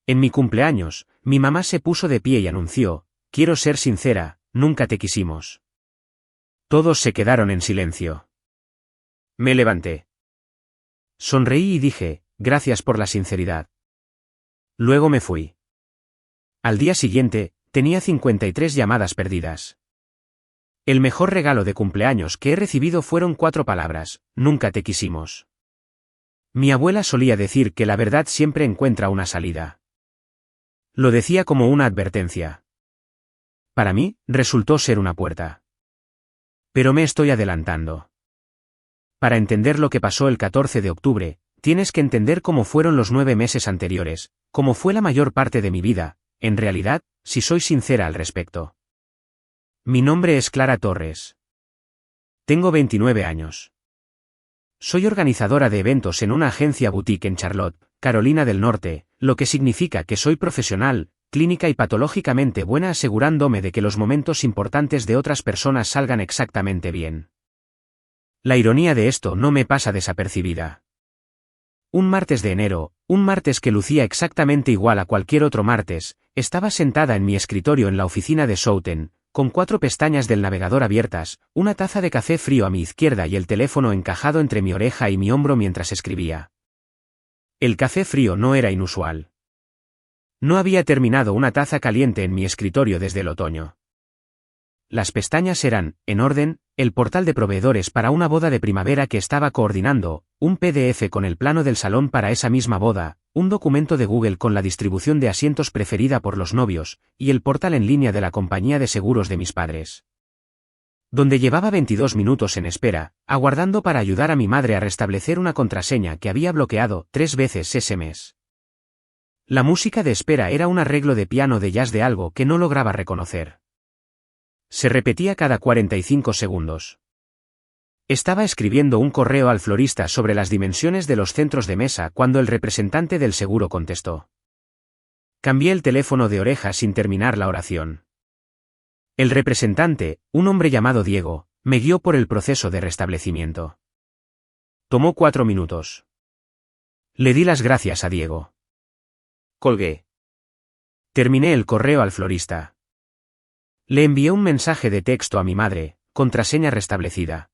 En mi cumpleaños, mi mamá se puso de pie y anunció: «Quiero ser sincera, nunca te quisimos». Todos se quedaron en silencio. Me levanté. Sonreí y dije: «Gracias por la sinceridad». Luego me fui. Al día siguiente, tenía 53 llamadas perdidas. El mejor regalo de cumpleaños que he recibido fueron 4 palabras: «Nunca te quisimos». Mi abuela solía decir que la verdad siempre encuentra una salida. Lo decía como una advertencia. Para mí, resultó ser una puerta. Pero me estoy adelantando. Para entender lo que pasó el 14 de octubre, tienes que entender cómo fueron los 9 meses anteriores, cómo fue la mayor parte de mi vida, en realidad, si soy sincera al respecto. Mi nombre es Clara Torres. Tengo 29 años. Soy organizadora de eventos en una agencia boutique en Charlotte, Carolina del Norte, lo que significa que soy profesional, clínica y patológicamente buena, asegurándome de que los momentos importantes de otras personas salgan exactamente bien. La ironía de esto no me pasa desapercibida. Un martes de enero, un martes que lucía exactamente igual a cualquier otro martes, estaba sentada en mi escritorio en la oficina de Souten, con 4 pestañas del navegador abiertas, una taza de café frío a mi izquierda y el teléfono encajado entre mi oreja y mi hombro mientras escribía. El café frío no era inusual. No había terminado una taza caliente en mi escritorio desde el otoño. Las pestañas eran, en orden, el portal de proveedores para una boda de primavera que estaba coordinando, un PDF con el plano del salón para esa misma boda, un documento de Google con la distribución de asientos preferida por los novios, y el portal en línea de la compañía de seguros de mis padres. Donde llevaba 22 minutos en espera, aguardando para ayudar a mi madre a restablecer una contraseña que había bloqueado 3 veces ese mes. La música de espera era un arreglo de piano de jazz de algo que no lograba reconocer. Se repetía cada 45 segundos. Estaba escribiendo un correo al florista sobre las dimensiones de los centros de mesa cuando el representante del seguro contestó. Cambié el teléfono de oreja sin terminar la oración. El representante, un hombre llamado Diego, me guió por el proceso de restablecimiento. Tomó 4 minutos. Le di las gracias a Diego. Colgué. Terminé el correo al florista. Le envié un mensaje de texto a mi madre: contraseña restablecida.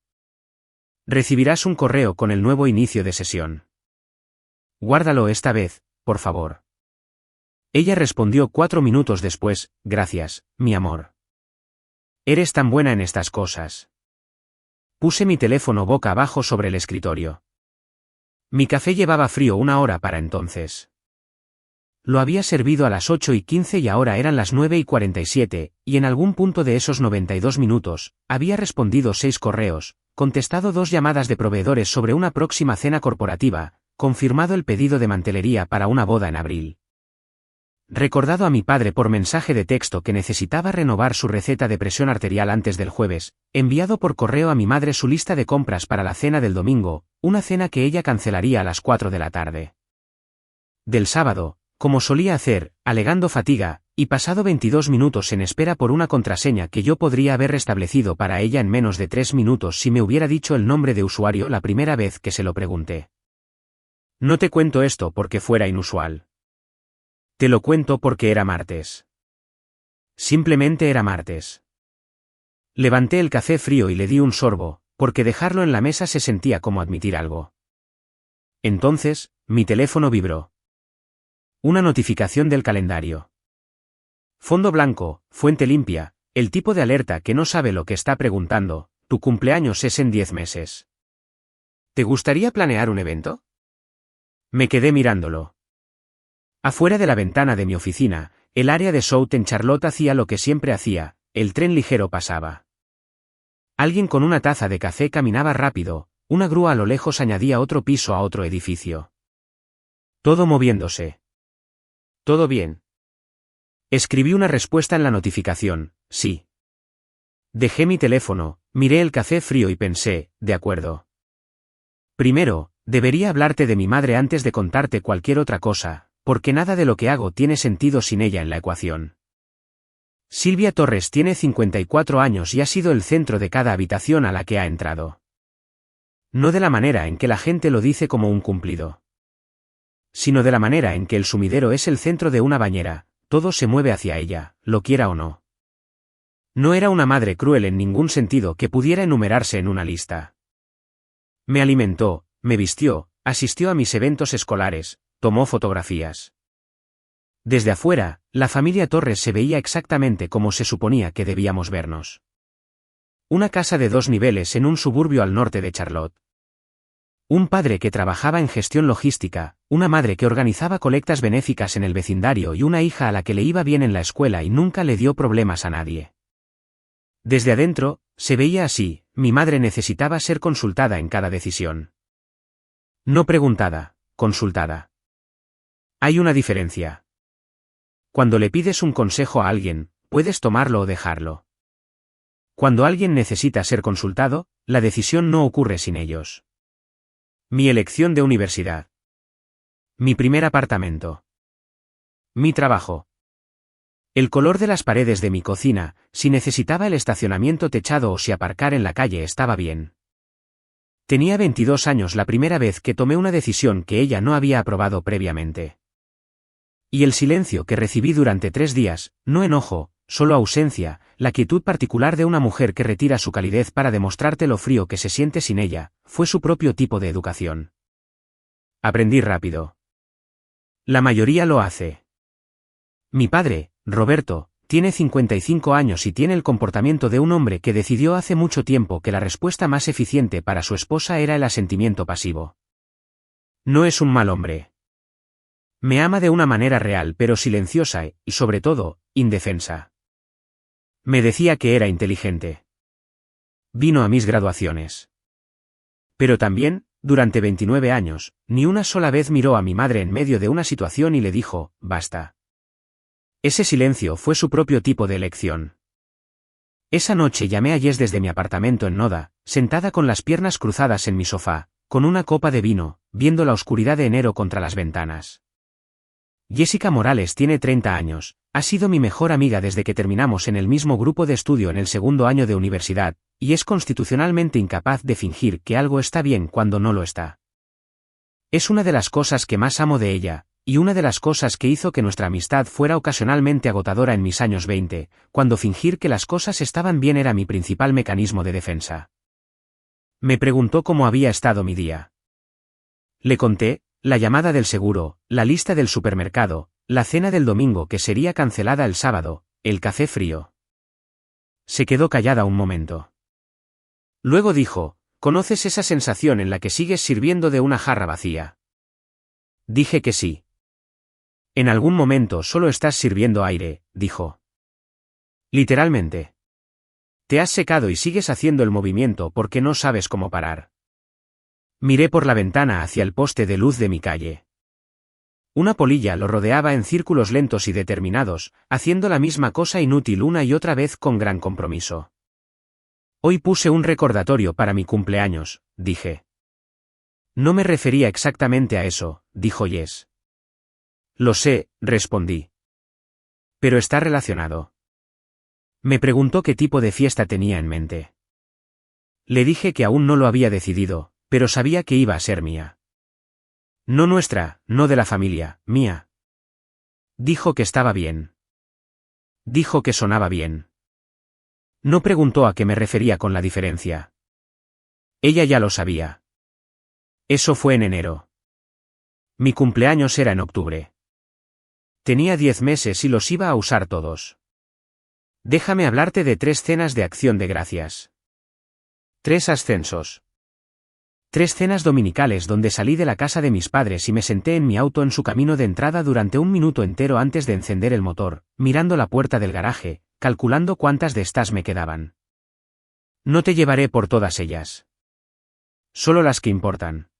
Recibirás un correo con el nuevo inicio de sesión. Guárdalo esta vez, por favor. Ella respondió 4 minutos después: gracias, mi amor. Eres tan buena en estas cosas. Puse mi teléfono boca abajo sobre el escritorio. Mi café llevaba frío 1 hora para entonces. Lo había servido a las 8:15 y ahora eran las 9:47, y en algún punto de esos 92 minutos, había respondido 6 correos, contestado 2 llamadas de proveedores sobre una próxima cena corporativa, confirmado el pedido de mantelería para una boda en abril. Recordado a mi padre por mensaje de texto que necesitaba renovar su receta de presión arterial antes del jueves, enviado por correo a mi madre su lista de compras para la cena del domingo, una cena que ella cancelaría a las 4 de la tarde. Del sábado, como solía hacer, alegando fatiga, y pasado 22 minutos en espera por una contraseña que yo podría haber restablecido para ella en menos de 3 minutos si me hubiera dicho el nombre de usuario la primera vez que se lo pregunté. No te cuento esto porque fuera inusual. Te lo cuento porque era martes. Simplemente era martes. Levanté el café frío y le di un sorbo, porque dejarlo en la mesa se sentía como admitir algo. Entonces, mi teléfono vibró. Una notificación del calendario. Fondo blanco, fuente limpia, el tipo de alerta que no sabe lo que está preguntando: tu cumpleaños es en 10 meses. ¿Te gustaría planear un evento? Me quedé mirándolo. Afuera de la ventana de mi oficina, el área de South en Charlotte hacía lo que siempre hacía: el tren ligero pasaba. Alguien con una taza de café caminaba rápido, una grúa a lo lejos añadía otro piso a otro edificio. Todo moviéndose. ¿Todo bien? Escribí una respuesta en la notificación: sí. Dejé mi teléfono, miré el café frío y pensé: de acuerdo. Primero, debería hablarte de mi madre antes de contarte cualquier otra cosa, porque nada de lo que hago tiene sentido sin ella en la ecuación. Silvia Torres tiene 54 años y ha sido el centro de cada habitación a la que ha entrado. No de la manera en que la gente lo dice como un cumplido. sino de la manera en que el sumidero es el centro de una bañera, todo se mueve hacia ella, lo quiera o no. No era una madre cruel en ningún sentido que pudiera enumerarse en una lista. Me alimentó, me vistió, asistió a mis eventos escolares, tomó fotografías. Desde afuera, la familia Torres se veía exactamente como se suponía que debíamos vernos. Una casa de 2 niveles en un suburbio al norte de Charlotte. Un padre que trabajaba en gestión logística, una madre que organizaba colectas benéficas en el vecindario y una hija a la que le iba bien en la escuela y nunca le dio problemas a nadie. Desde adentro, se veía así, mi madre necesitaba ser consultada en cada decisión. No preguntada, consultada. Hay una diferencia. Cuando le pides un consejo a alguien, puedes tomarlo o dejarlo. Cuando alguien necesita ser consultado, la decisión no ocurre sin ellos. Mi elección de universidad. Mi primer apartamento. Mi trabajo. El color de las paredes de mi cocina, si necesitaba el estacionamiento techado o si aparcar en la calle estaba bien. Tenía 22 años la primera vez que tomé una decisión que ella no había aprobado previamente. Y el silencio que recibí durante 3 días, no enojo, solo ausencia, la quietud particular de una mujer que retira su calidez para demostrarte lo frío que se siente sin ella, fue su propio tipo de educación. Aprendí rápido. La mayoría lo hace. Mi padre, Roberto, tiene 55 años y tiene el comportamiento de un hombre que decidió hace mucho tiempo que la respuesta más eficiente para su esposa era el asentimiento pasivo. No es un mal hombre. Me ama de una manera real pero silenciosa y, sobre todo, indefensa. Me decía que era inteligente. Vino a mis graduaciones. Pero también, durante 29 años, ni una sola vez miró a mi madre en medio de una situación y le dijo, basta. Ese silencio fue su propio tipo de elección. Esa noche llamé a Jess desde mi apartamento en Noda, sentada con las piernas cruzadas en mi sofá, con una copa de vino, viendo la oscuridad de enero contra las ventanas. Jessica Morales tiene 30 años, ha sido mi mejor amiga desde que terminamos en el mismo grupo de estudio en el segundo año de universidad, y es constitucionalmente incapaz de fingir que algo está bien cuando no lo está. Es una de las cosas que más amo de ella, y una de las cosas que hizo que nuestra amistad fuera ocasionalmente agotadora en mis años 20, cuando fingir que las cosas estaban bien era mi principal mecanismo de defensa. Me preguntó cómo había estado mi día. Le conté, la llamada del seguro, la lista del supermercado, la cena del domingo que sería cancelada el sábado, el café frío. Se quedó callada un momento. Luego dijo, ¿conoces esa sensación en la que sigues sirviendo de una jarra vacía? Dije que sí. En algún momento solo estás sirviendo aire, dijo. Literalmente. Te has secado y sigues haciendo el movimiento porque no sabes cómo parar. Miré por la ventana hacia el poste de luz de mi calle. Una polilla lo rodeaba en círculos lentos y determinados, haciendo la misma cosa inútil una y otra vez con gran compromiso. Hoy puse un recordatorio para mi cumpleaños, dije. No me refería exactamente a eso, dijo Jess. Lo sé, respondí. Pero está relacionado. Me preguntó qué tipo de fiesta tenía en mente. Le dije que aún no lo había decidido, pero sabía que iba a ser mía. No nuestra, no de la familia, mía. Dijo que estaba bien. Dijo que sonaba bien. No preguntó a qué me refería con la diferencia. Ella ya lo sabía. Eso fue en enero. Mi cumpleaños era en octubre. Tenía 10 meses y los iba a usar todos. Déjame hablarte de 3 cenas de acción de gracias. 3 ascensos. 3 cenas dominicales donde salí de la casa de mis padres y me senté en mi auto en su camino de entrada durante 1 minuto entero antes de encender el motor, mirando la puerta del garaje, calculando cuántas de estas me quedaban. No te llevaré por todas ellas. Solo las que importan.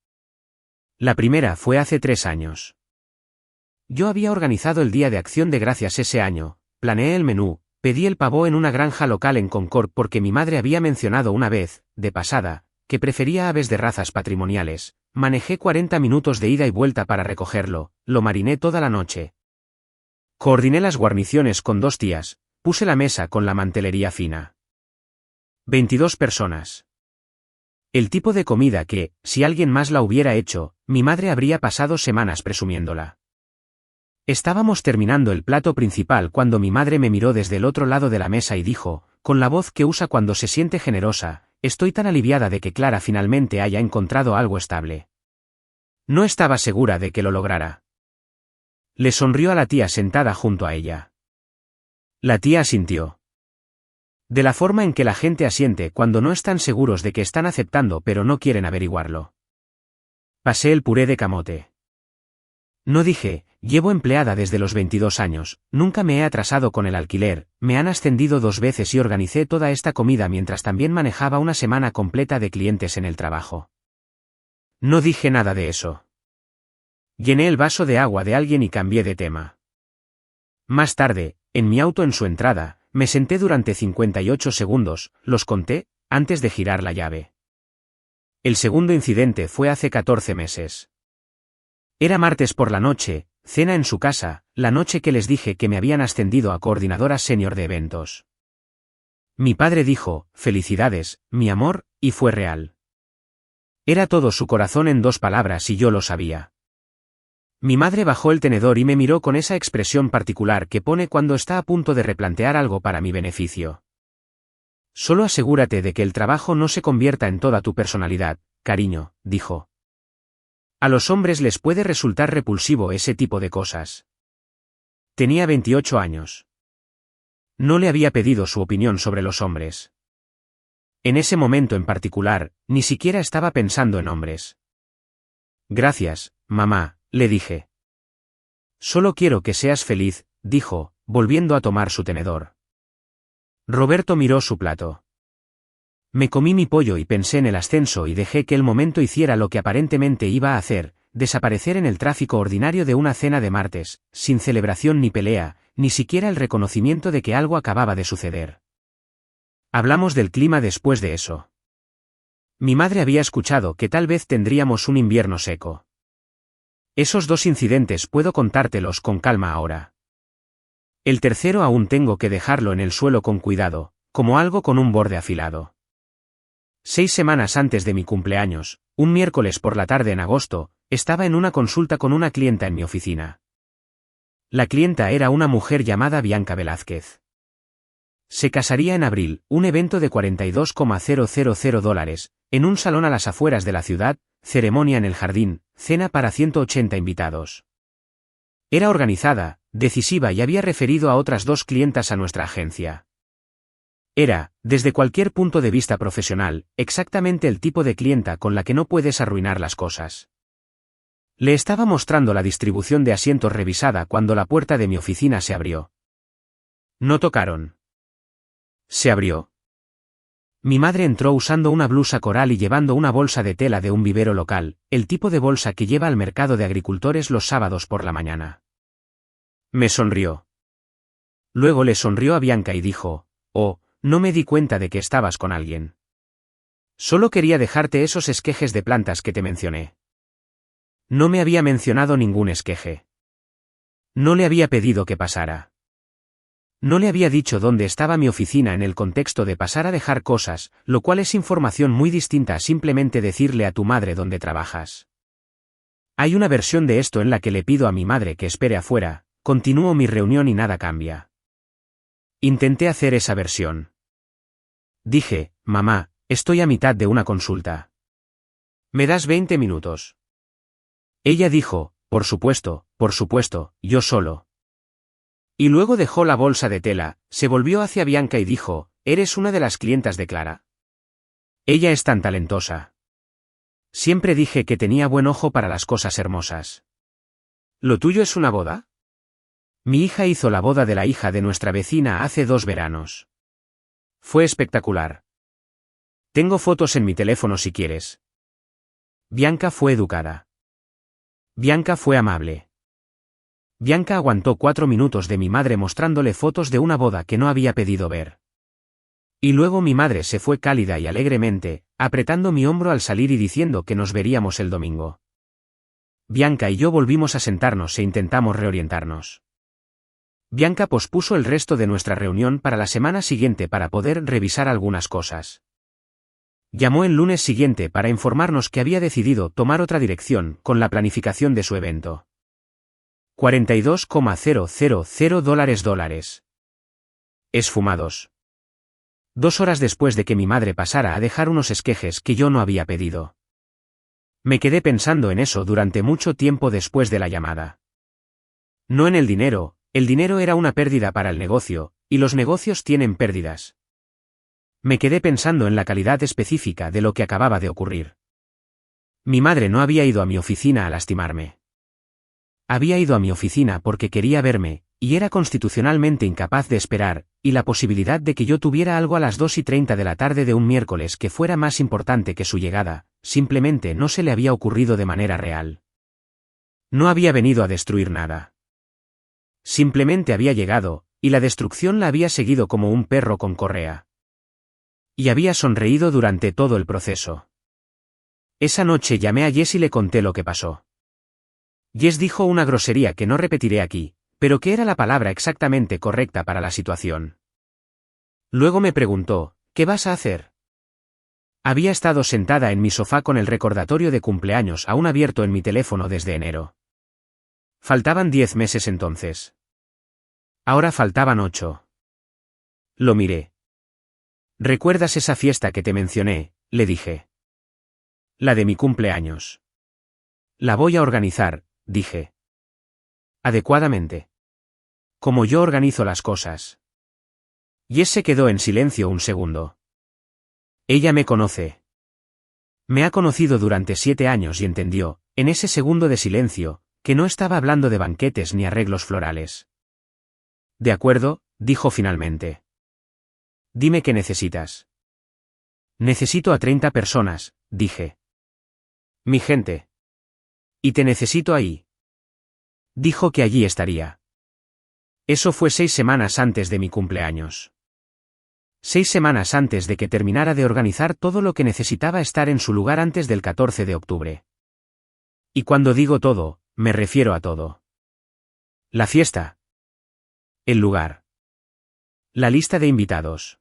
La primera fue hace 3 años. Yo había organizado el Día de Acción de Gracias ese año, planeé el menú, pedí el pavó en una granja local en Concord porque mi madre había mencionado una vez, de pasada, que prefería aves de razas patrimoniales, manejé 40 minutos de ida y vuelta para recogerlo, lo mariné toda la noche. Coordiné las guarniciones con 2 tías, puse la mesa con la mantelería fina. 22 personas. El tipo de comida que, si alguien más la hubiera hecho, mi madre habría pasado semanas presumiéndola. Estábamos terminando el plato principal cuando mi madre me miró desde el otro lado de la mesa y dijo, con la voz que usa cuando se siente generosa, estoy tan aliviada de que Clara finalmente haya encontrado algo estable. No estaba segura de que lo lograra. Le sonrió a la tía sentada junto a ella. La tía asintió. De la forma en que la gente asiente cuando no están seguros de que están aceptando pero no quieren averiguarlo. Pasé el puré de camote. No dije, llevo empleada desde los 22 años, nunca me he atrasado con el alquiler, me han ascendido 2 veces y organicé toda esta comida mientras también manejaba una semana completa de clientes en el trabajo. No dije nada de eso. Llené el vaso de agua de alguien y cambié de tema. Más tarde, en mi auto en su entrada, me senté durante 58 segundos, los conté, antes de girar la llave. El segundo incidente fue hace 14 meses. Era martes por la noche, cena en su casa, la noche que les dije que me habían ascendido a coordinadora senior de eventos. Mi padre dijo, felicidades, mi amor, y fue real. Era todo su corazón en 2 palabras y yo lo sabía. Mi madre bajó el tenedor y me miró con esa expresión particular que pone cuando está a punto de replantear algo para mi beneficio. Solo asegúrate de que el trabajo no se convierta en toda tu personalidad, cariño, dijo. A los hombres les puede resultar repulsivo ese tipo de cosas. Tenía 28 años. No le había pedido su opinión sobre los hombres. En ese momento en particular, ni siquiera estaba pensando en hombres. Gracias, mamá, le dije. Solo quiero que seas feliz, dijo, volviendo a tomar su tenedor. Roberto miró su plato. Me comí mi pollo y pensé en el ascenso y dejé que el momento hiciera lo que aparentemente iba a hacer, desaparecer en el tráfico ordinario de una cena de martes, sin celebración ni pelea, ni siquiera el reconocimiento de que algo acababa de suceder. Hablamos del clima después de eso. Mi madre había escuchado que tal vez tendríamos un invierno seco. Esos 2 incidentes puedo contártelos con calma ahora. El tercero aún tengo que dejarlo en el suelo con cuidado, como algo con un borde afilado. 6 semanas antes de mi cumpleaños, un miércoles por la tarde en agosto, estaba en una consulta con una clienta en mi oficina. La clienta era una mujer llamada Bianca Velázquez. Se casaría en abril, un evento de $42,000, en un salón a las afueras de la ciudad, ceremonia en el jardín, cena para 180 invitados. Era organizada, decisiva y había referido a otras 2 clientas a nuestra agencia. Era, desde cualquier punto de vista profesional, exactamente el tipo de clienta con la que no puedes arruinar las cosas. Le estaba mostrando la distribución de asientos revisada cuando la puerta de mi oficina se abrió. No tocaron. Se abrió. Mi madre entró usando una blusa coral y llevando una bolsa de tela de un vivero local, el tipo de bolsa que lleva al mercado de agricultores los sábados por la mañana. Me sonrió. Luego le sonrió a Bianca y dijo, oh, no me di cuenta de que estabas con alguien. Solo quería dejarte esos esquejes de plantas que te mencioné. No me había mencionado ningún esqueje. No le había pedido que pasara. No le había dicho dónde estaba mi oficina en el contexto de pasar a dejar cosas, lo cual es información muy distinta a simplemente decirle a tu madre dónde trabajas. Hay una versión de esto en la que le pido a mi madre que espere afuera, continúo mi reunión y nada cambia. Intenté hacer esa versión. Dije, mamá, estoy a mitad de una consulta. ¿Me das 20 minutos? Ella dijo, por supuesto, yo solo. Y luego dejó la bolsa de tela, se volvió hacia Bianca y dijo, ¿eres una de las clientas de Clara? Ella es tan talentosa. Siempre dije que tenía buen ojo para las cosas hermosas. ¿Lo tuyo es una boda? Mi hija hizo la boda de la hija de nuestra vecina hace 2 veranos. Fue espectacular. Tengo fotos en mi teléfono si quieres. Bianca fue educada. Bianca fue amable. Bianca aguantó 4 minutos de mi madre mostrándole fotos de una boda que no había pedido ver. Y luego mi madre se fue cálida y alegremente, apretando mi hombro al salir y diciendo que nos veríamos el domingo. Bianca y yo volvimos a sentarnos e intentamos reorientarnos. Bianca pospuso el resto de nuestra reunión para la semana siguiente para poder revisar algunas cosas. Llamó el lunes siguiente para informarnos que había decidido tomar otra dirección con la planificación de su evento. $42,000. Esfumados. 2 horas después de que mi madre pasara a dejar unos esquejes que yo no había pedido. Me quedé pensando en eso durante mucho tiempo después de la llamada. No en el dinero era una pérdida para el negocio, y los negocios tienen pérdidas. Me quedé pensando en la calidad específica de lo que acababa de ocurrir. Mi madre no había ido a mi oficina a lastimarme. Había ido a mi oficina porque quería verme, y era constitucionalmente incapaz de esperar, y la posibilidad de que yo tuviera algo a las 2:30 de la tarde de un miércoles que fuera más importante que su llegada, simplemente no se le había ocurrido de manera real. No había venido a destruir nada. Simplemente había llegado, y la destrucción la había seguido como un perro con correa. Y había sonreído durante todo el proceso. Esa noche llamé a Jess y le conté lo que pasó. Jess dijo una grosería que no repetiré aquí, pero que era la palabra exactamente correcta para la situación. Luego me preguntó, ¿qué vas a hacer? Había estado sentada en mi sofá con el recordatorio de cumpleaños aún abierto en mi teléfono desde enero. Faltaban 10 meses entonces. Ahora faltaban 8. Lo miré. ¿Recuerdas esa fiesta que te mencioné?, le dije. La de mi cumpleaños. La voy a organizar, dije. Adecuadamente. Como yo organizo las cosas. Jess se quedó en silencio un segundo. Ella me conoce. Me ha conocido durante 7 años y entendió, en ese segundo de silencio, que no estaba hablando de banquetes ni arreglos florales. De acuerdo, dijo finalmente. Dime qué necesitas. Necesito a 30 personas, dije. Mi gente. Y te necesito ahí. Dijo que allí estaría. Eso fue 6 semanas antes de mi cumpleaños. 6 semanas antes de que terminara de organizar todo lo que necesitaba estar en su lugar antes del 14 de octubre. Y cuando digo todo, me refiero a todo. La fiesta. El lugar. La lista de invitados.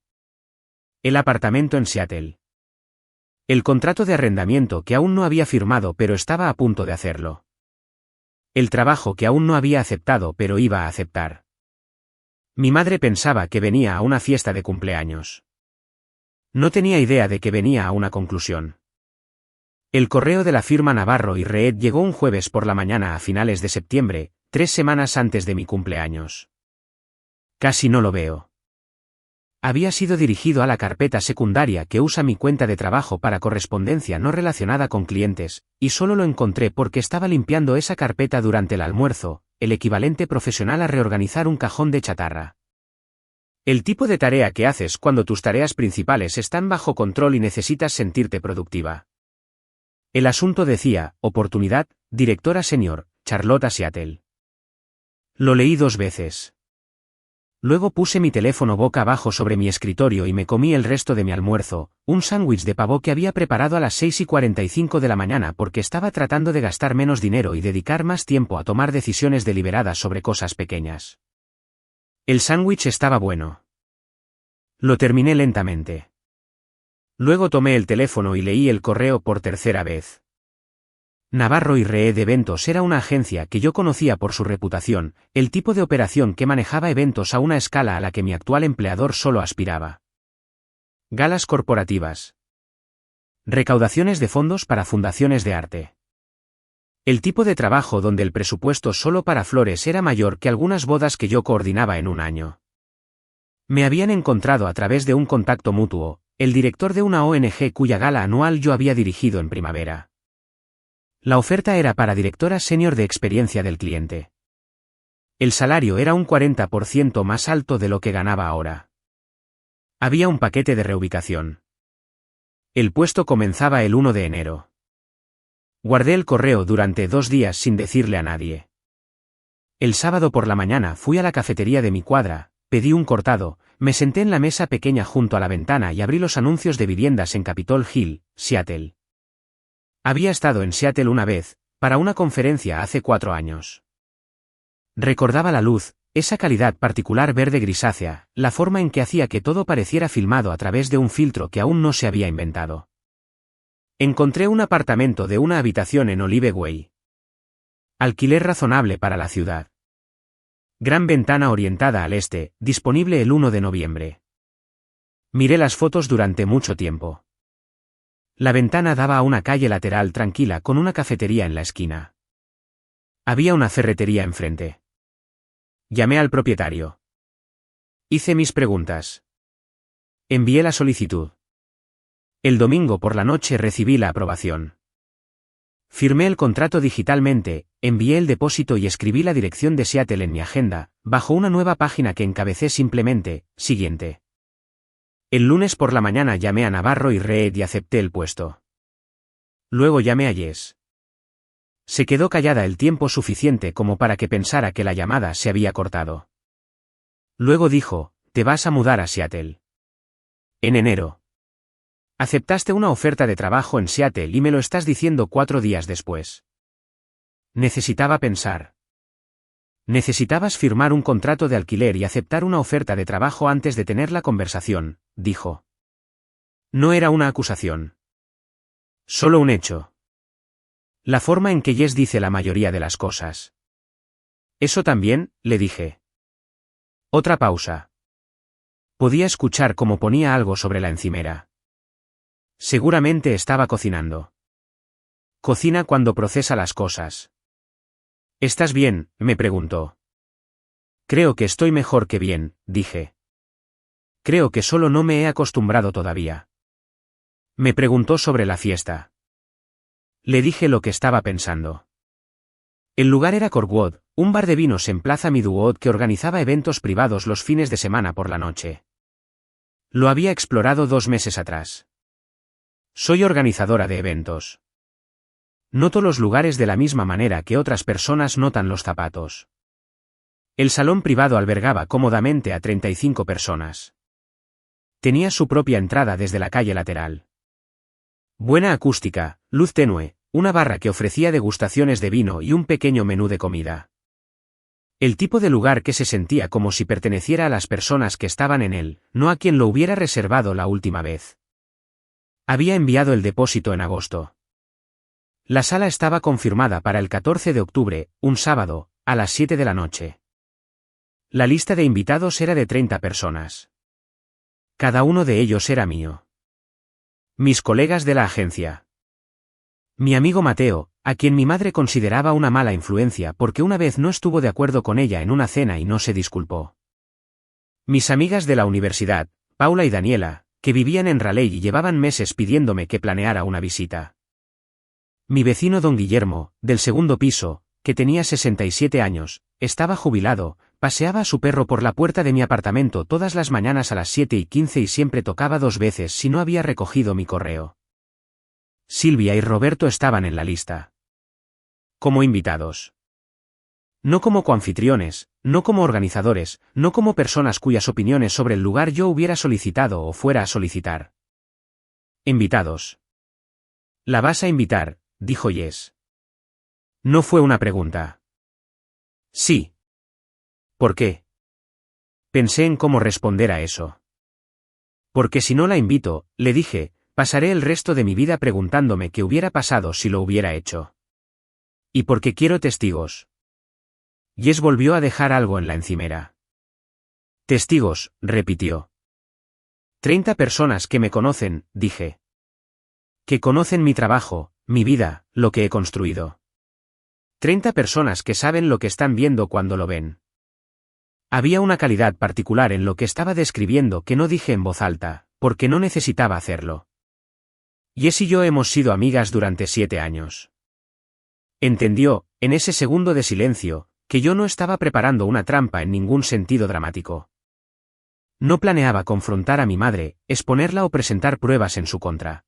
El apartamento en Seattle. El contrato de arrendamiento que aún no había firmado pero estaba a punto de hacerlo. El trabajo que aún no había aceptado pero iba a aceptar. Mi madre pensaba que venía a una fiesta de cumpleaños. No tenía idea de que venía a una conclusión. El correo de la firma Navarro y Reed llegó un jueves por la mañana a finales de septiembre, 3 semanas antes de mi cumpleaños. Casi no lo veo. Había sido dirigido a la carpeta secundaria que usa mi cuenta de trabajo para correspondencia no relacionada con clientes, y solo lo encontré porque estaba limpiando esa carpeta durante el almuerzo, el equivalente profesional a reorganizar un cajón de chatarra. El tipo de tarea que haces cuando tus tareas principales están bajo control y necesitas sentirte productiva. El asunto decía, oportunidad, directora senior, Charlotte Seattle. Lo leí 2 veces. Luego puse mi teléfono boca abajo sobre mi escritorio y me comí el resto de mi almuerzo, un sándwich de pavo que había preparado a las 6:45 de la mañana porque estaba tratando de gastar menos dinero y dedicar más tiempo a tomar decisiones deliberadas sobre cosas pequeñas. El sándwich estaba bueno. Lo terminé lentamente. Luego tomé el teléfono y leí el correo por 3.ª vez. Navarro y Reed Eventos era una agencia que yo conocía por su reputación, el tipo de operación que manejaba eventos a una escala a la que mi actual empleador solo aspiraba. Galas corporativas. Recaudaciones de fondos para fundaciones de arte. El tipo de trabajo donde el presupuesto solo para flores era mayor que algunas bodas que yo coordinaba en un año. Me habían encontrado a través de un contacto mutuo, el director de una ONG cuya gala anual yo había dirigido en primavera. La oferta era para directora senior de experiencia del cliente. El salario era un 40% más alto de lo que ganaba ahora. Había un paquete de reubicación. El puesto comenzaba el 1 de enero. Guardé el correo durante 2 días sin decirle a nadie. El sábado por la mañana fui a la cafetería de mi cuadra, pedí un cortado, me senté en la mesa pequeña junto a la ventana y abrí los anuncios de viviendas en Capitol Hill, Seattle. Había estado en Seattle una vez, para una conferencia hace 4 años. Recordaba la luz, esa calidad particular verde grisácea, la forma en que hacía que todo pareciera filmado a través de un filtro que aún no se había inventado. Encontré un apartamento de una habitación en Olive Way. Alquiler razonable para la ciudad. Gran ventana orientada al este, disponible el 1 de noviembre. Miré las fotos durante mucho tiempo. La ventana daba a una calle lateral tranquila con una cafetería en la esquina. Había una ferretería enfrente. Llamé al propietario. Hice mis preguntas. Envié la solicitud. El domingo por la noche recibí la aprobación. Firmé el contrato digitalmente, envié el depósito y escribí la dirección de Seattle en mi agenda, bajo una nueva página que encabecé simplemente, siguiente. El lunes por la mañana llamé a Navarro y Reed y acepté el puesto. Luego llamé a Jess. Se quedó callada el tiempo suficiente como para que pensara que la llamada se había cortado. Luego dijo, «Te vas a mudar a Seattle. En enero. Aceptaste una oferta de trabajo en Seattle y me lo estás diciendo 4 días después». Necesitaba pensar. Necesitabas firmar un contrato de alquiler y aceptar una oferta de trabajo antes de tener la conversación, dijo. No era una acusación. Solo un hecho. La forma en que Jess dice la mayoría de las cosas. Eso también, le dije. Otra pausa. Podía escuchar cómo ponía algo sobre la encimera. Seguramente estaba cocinando. Cocina cuando procesa las cosas. ¿Estás bien?, me preguntó. Creo que estoy mejor que bien, dije. Creo que solo no me he acostumbrado todavía. Me preguntó sobre la fiesta. Le dije lo que estaba pensando. El lugar era Corkwood, un bar de vinos en Plaza Midwood que organizaba eventos privados los fines de semana por la noche. Lo había explorado 2 meses atrás. Soy organizadora de eventos. Noto los lugares de la misma manera que otras personas notan los zapatos. El salón privado albergaba cómodamente a 35 personas. Tenía su propia entrada desde la calle lateral. Buena acústica, luz tenue, una barra que ofrecía degustaciones de vino y un pequeño menú de comida. El tipo de lugar que se sentía como si perteneciera a las personas que estaban en él, no a quien lo hubiera reservado la última vez. Había enviado el depósito en agosto. La sala estaba confirmada para el 14 de octubre, un sábado, a las 7 de la noche. La lista de invitados era de 30 personas. Cada uno de ellos era mío. Mis colegas de la agencia. Mi amigo Mateo, a quien mi madre consideraba una mala influencia porque una vez no estuvo de acuerdo con ella en una cena y no se disculpó. Mis amigas de la universidad, Paula y Daniela, que vivían en Raleigh y llevaban meses pidiéndome que planeara una visita. Mi vecino don Guillermo, del segundo piso, que tenía 67 años, estaba jubilado, paseaba a su perro por la puerta de mi apartamento todas las mañanas a las 7:15 y siempre tocaba 2 veces si no había recogido mi correo. Silvia y Roberto estaban en la lista. Como invitados. No como coanfitriones, no como organizadores, no como personas cuyas opiniones sobre el lugar yo hubiera solicitado o fuera a solicitar. Invitados. ¿La vas a invitar?, dijo Jess. No fue una pregunta. Sí. ¿Por qué? Pensé en cómo responder a eso. Porque si no la invito, le dije, pasaré el resto de mi vida preguntándome qué hubiera pasado si lo hubiera hecho. Y porque quiero testigos. Jess volvió a dejar algo en la encimera. Testigos, repitió. 30 personas que me conocen, dije. Que conocen mi trabajo, mi vida, lo que he construido. 30 personas que saben lo que están viendo cuando lo ven. Había una calidad particular en lo que estaba describiendo que no dije en voz alta, porque no necesitaba hacerlo. Jess y yo hemos sido amigas durante 7 años. Entendió, en ese segundo de silencio, que yo no estaba preparando una trampa en ningún sentido dramático. No planeaba confrontar a mi madre, exponerla o presentar pruebas en su contra.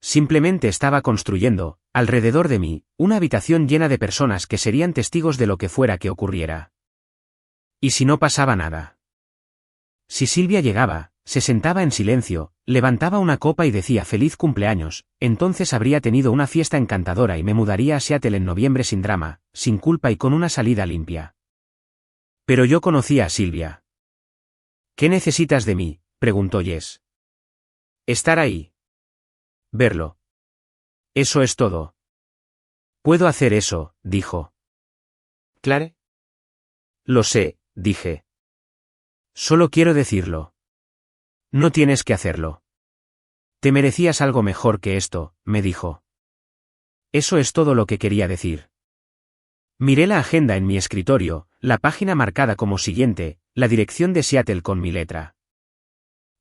Simplemente estaba construyendo, alrededor de mí, una habitación llena de personas que serían testigos de lo que fuera que ocurriera. ¿Y si no pasaba nada? Si Silvia llegaba, se sentaba en silencio, levantaba una copa y decía feliz cumpleaños, entonces habría tenido una fiesta encantadora y me mudaría a Seattle en noviembre sin drama, sin culpa y con una salida limpia. Pero yo conocía a Silvia. ¿Qué necesitas de mí?, preguntó Jess. Estar ahí. Verlo. Eso es todo. Puedo hacer eso, dijo. Claro. Lo sé, dije. Solo quiero decirlo. No tienes que hacerlo. Te merecías algo mejor que esto, me dijo. Eso es todo lo que quería decir. Miré la agenda en mi escritorio, la página marcada como siguiente, la dirección de Seattle con mi letra.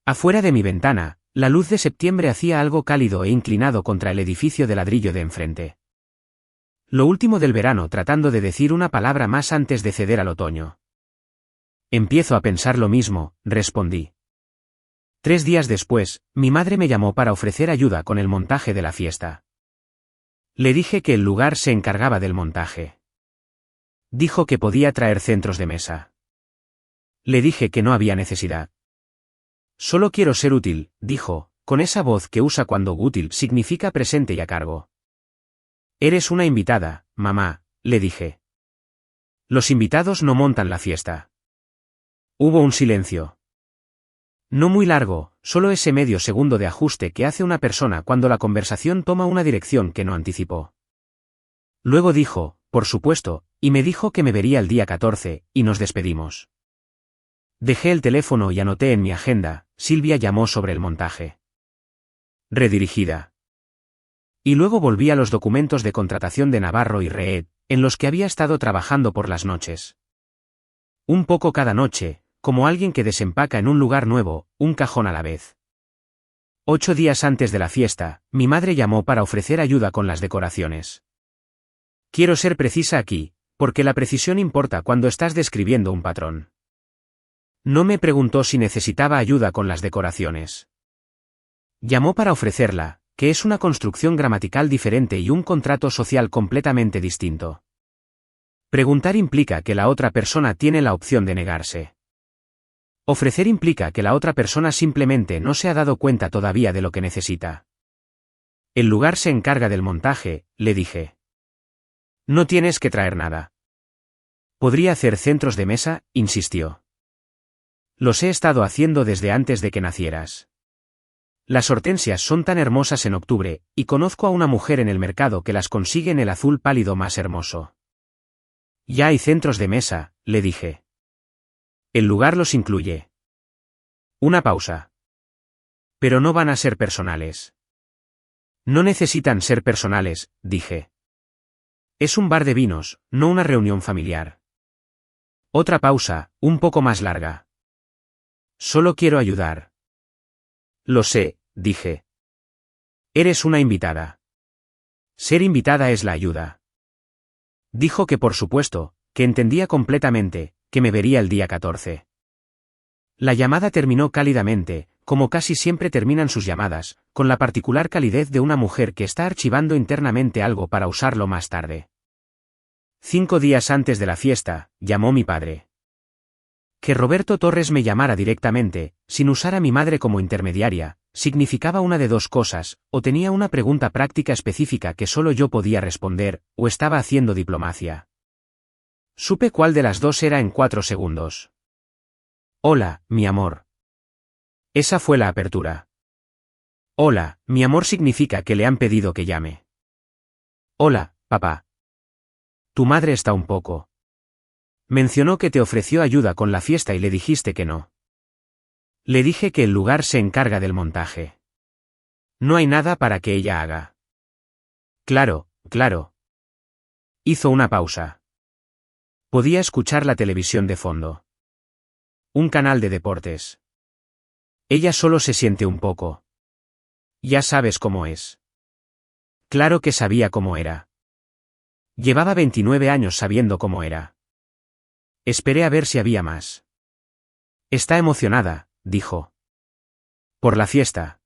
Afuera de mi ventana, la luz de septiembre hacía algo cálido e inclinado contra el edificio de ladrillo de enfrente. Lo último del verano tratando de decir una palabra más antes de ceder al otoño. Empiezo a pensar lo mismo, respondí. 3 días después, mi madre me llamó para ofrecer ayuda con el montaje de la fiesta. Le dije que el lugar se encargaba del montaje. Dijo que podía traer centros de mesa. Le dije que no había necesidad. Solo quiero ser útil, dijo, con esa voz que usa cuando útil significa presente y a cargo. Eres una invitada, mamá, le dije. Los invitados no montan la fiesta. Hubo un silencio. No muy largo, solo ese medio segundo de ajuste que hace una persona cuando la conversación toma una dirección que no anticipó. Luego dijo, por supuesto, y me dijo que me vería el día 14, y nos despedimos. Dejé el teléfono y anoté en mi agenda, Silvia llamó sobre el montaje. Redirigida. Y luego volví a los documentos de contratación de Navarro y Reed, en los que había estado trabajando por las noches. Un poco cada noche, como alguien que desempaca en un lugar nuevo, un cajón a la vez. 8 días antes de la fiesta, mi madre llamó para ofrecer ayuda con las decoraciones. Quiero ser precisa aquí, porque la precisión importa cuando estás describiendo un patrón. No me preguntó si necesitaba ayuda con las decoraciones. Llamó para ofrecerla, que es una construcción gramatical diferente y un contrato social completamente distinto. Preguntar implica que la otra persona tiene la opción de negarse. Ofrecer implica que la otra persona simplemente no se ha dado cuenta todavía de lo que necesita. El lugar se encarga del montaje, le dije. No tienes que traer nada. Podría hacer centros de mesa, insistió. Los he estado haciendo desde antes de que nacieras. Las hortensias son tan hermosas en octubre, y conozco a una mujer en el mercado que las consigue en el azul pálido más hermoso. Ya hay centros de mesa, le dije. El lugar los incluye. Una pausa. Pero no van a ser personales. No necesitan ser personales, dije. Es un bar de vinos, no una reunión familiar. Otra pausa, un poco más larga. Solo quiero ayudar. Lo sé, dije. Eres una invitada. Ser invitada es la ayuda. Dijo que por supuesto, que entendía completamente, que me vería el día 14. La llamada terminó cálidamente, como casi siempre terminan sus llamadas, con la particular calidez de una mujer que está archivando internamente algo para usarlo más tarde. 5 días antes de la fiesta, llamó mi padre. Que Roberto Torres me llamara directamente, sin usar a mi madre como intermediaria, significaba una de dos cosas, o tenía una pregunta práctica específica que solo yo podía responder, o estaba haciendo diplomacia. Supe cuál de las dos era en 4 segundos. Hola, mi amor. Esa fue la apertura. Hola, mi amor significa que le han pedido que llame. Hola, papá. Tu madre está un poco. Mencionó que te ofreció ayuda con la fiesta y le dijiste que no. Le dije que el lugar se encarga del montaje. No hay nada para que ella haga. Claro, claro. Hizo una pausa. Podía escuchar la televisión de fondo. Un canal de deportes. Ella solo se siente un poco. Ya sabes cómo es. Claro que sabía cómo era. Llevaba 29 años sabiendo cómo era. Esperé a ver si había más. Está emocionada, dijo. Por la fiesta.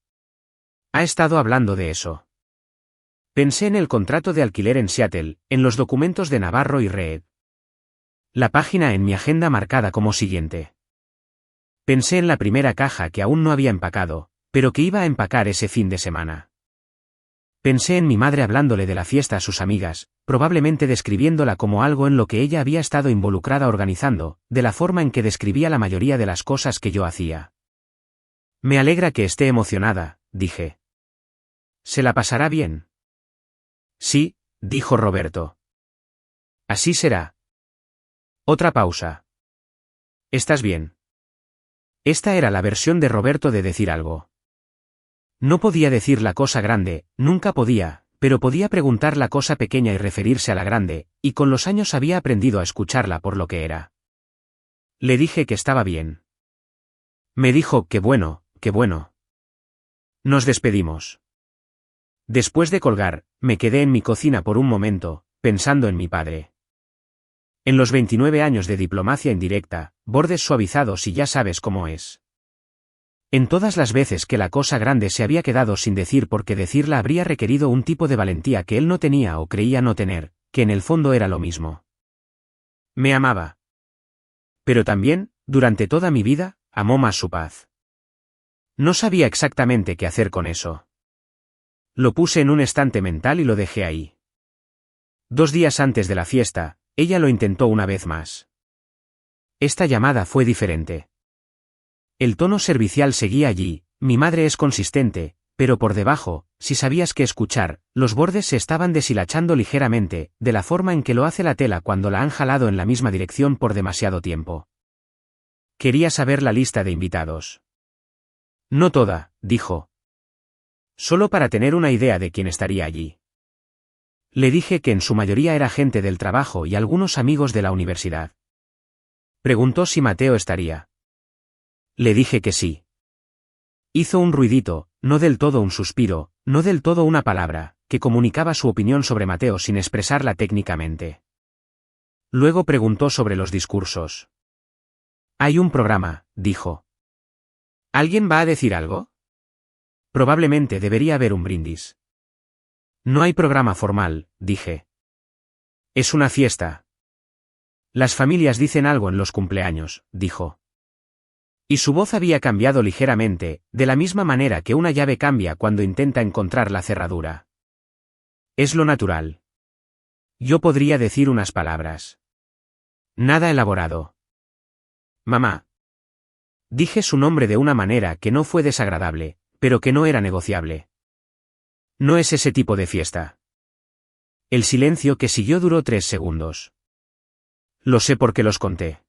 Ha estado hablando de eso. Pensé en el contrato de alquiler en Seattle, en los documentos de Navarro y Reed. La página en mi agenda marcada como siguiente. Pensé en la primera caja que aún no había empacado, pero que iba a empacar ese fin de semana. Pensé en mi madre hablándole de la fiesta a sus amigas, probablemente describiéndola como algo en lo que ella había estado involucrada organizando, de la forma en que describía la mayoría de las cosas que yo hacía. Me alegra que esté emocionada, dije. ¿Se la pasará bien? Sí, dijo Roberto. Así será. Otra pausa. ¿Estás bien? Esta era la versión de Roberto de decir algo. No podía decir la cosa grande, nunca podía, pero podía preguntar la cosa pequeña y referirse a la grande, y con los años había aprendido a escucharla por lo que era. Le dije que estaba bien. Me dijo, qué bueno, qué bueno. Nos despedimos. Después de colgar, me quedé en mi cocina por un momento, pensando en mi padre. En los 29 años de diplomacia indirecta, bordes suavizados y ya sabes cómo es. En todas las veces que la cosa grande se había quedado sin decir porque decirla habría requerido un tipo de valentía que él no tenía o creía no tener, que en el fondo era lo mismo. Me amaba. Pero también, durante toda mi vida, amó más su paz. No sabía exactamente qué hacer con eso. Lo puse en un estante mental y lo dejé ahí. 2 días antes de la fiesta, ella lo intentó una vez más. Esta llamada fue diferente. El tono servicial seguía allí, mi madre es consistente, pero por debajo, si sabías qué escuchar, los bordes se estaban deshilachando ligeramente, de la forma en que lo hace la tela cuando la han jalado en la misma dirección por demasiado tiempo. Quería saber la lista de invitados. No toda, dijo. Solo para tener una idea de quién estaría allí. Le dije que en su mayoría era gente del trabajo y algunos amigos de la universidad. Preguntó si Mateo estaría. Le dije que sí. Hizo un ruidito, no del todo un suspiro, no del todo una palabra, que comunicaba su opinión sobre Mateo sin expresarla técnicamente. Luego preguntó sobre los discursos. Hay un programa, dijo. ¿Alguien va a decir algo? Probablemente debería haber un brindis. No hay programa formal, dije. Es una fiesta. Las familias dicen algo en los cumpleaños, dijo. Y su voz había cambiado ligeramente, de la misma manera que una llave cambia cuando intenta encontrar la cerradura. Es lo natural. Yo podría decir unas palabras. Nada elaborado. Mamá. Dije su nombre de una manera que no fue desagradable, pero que no era negociable. No es ese tipo de fiesta. El silencio que siguió duró 3 segundos. Lo sé porque los conté.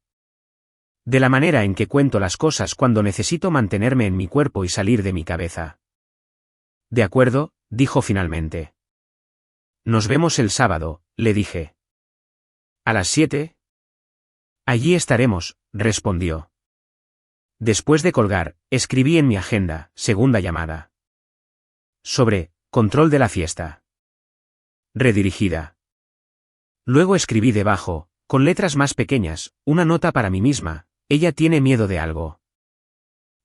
De la manera en que cuento las cosas cuando necesito mantenerme en mi cuerpo y salir de mi cabeza. De acuerdo, dijo finalmente. Nos vemos el sábado, le dije. ¿A las 7? Allí estaremos, respondió. Después de colgar, escribí en mi agenda, segunda llamada. Sobre, control de la fiesta. Redirigida. Luego escribí debajo, con letras más pequeñas, una nota para mí misma, ella tiene miedo de algo.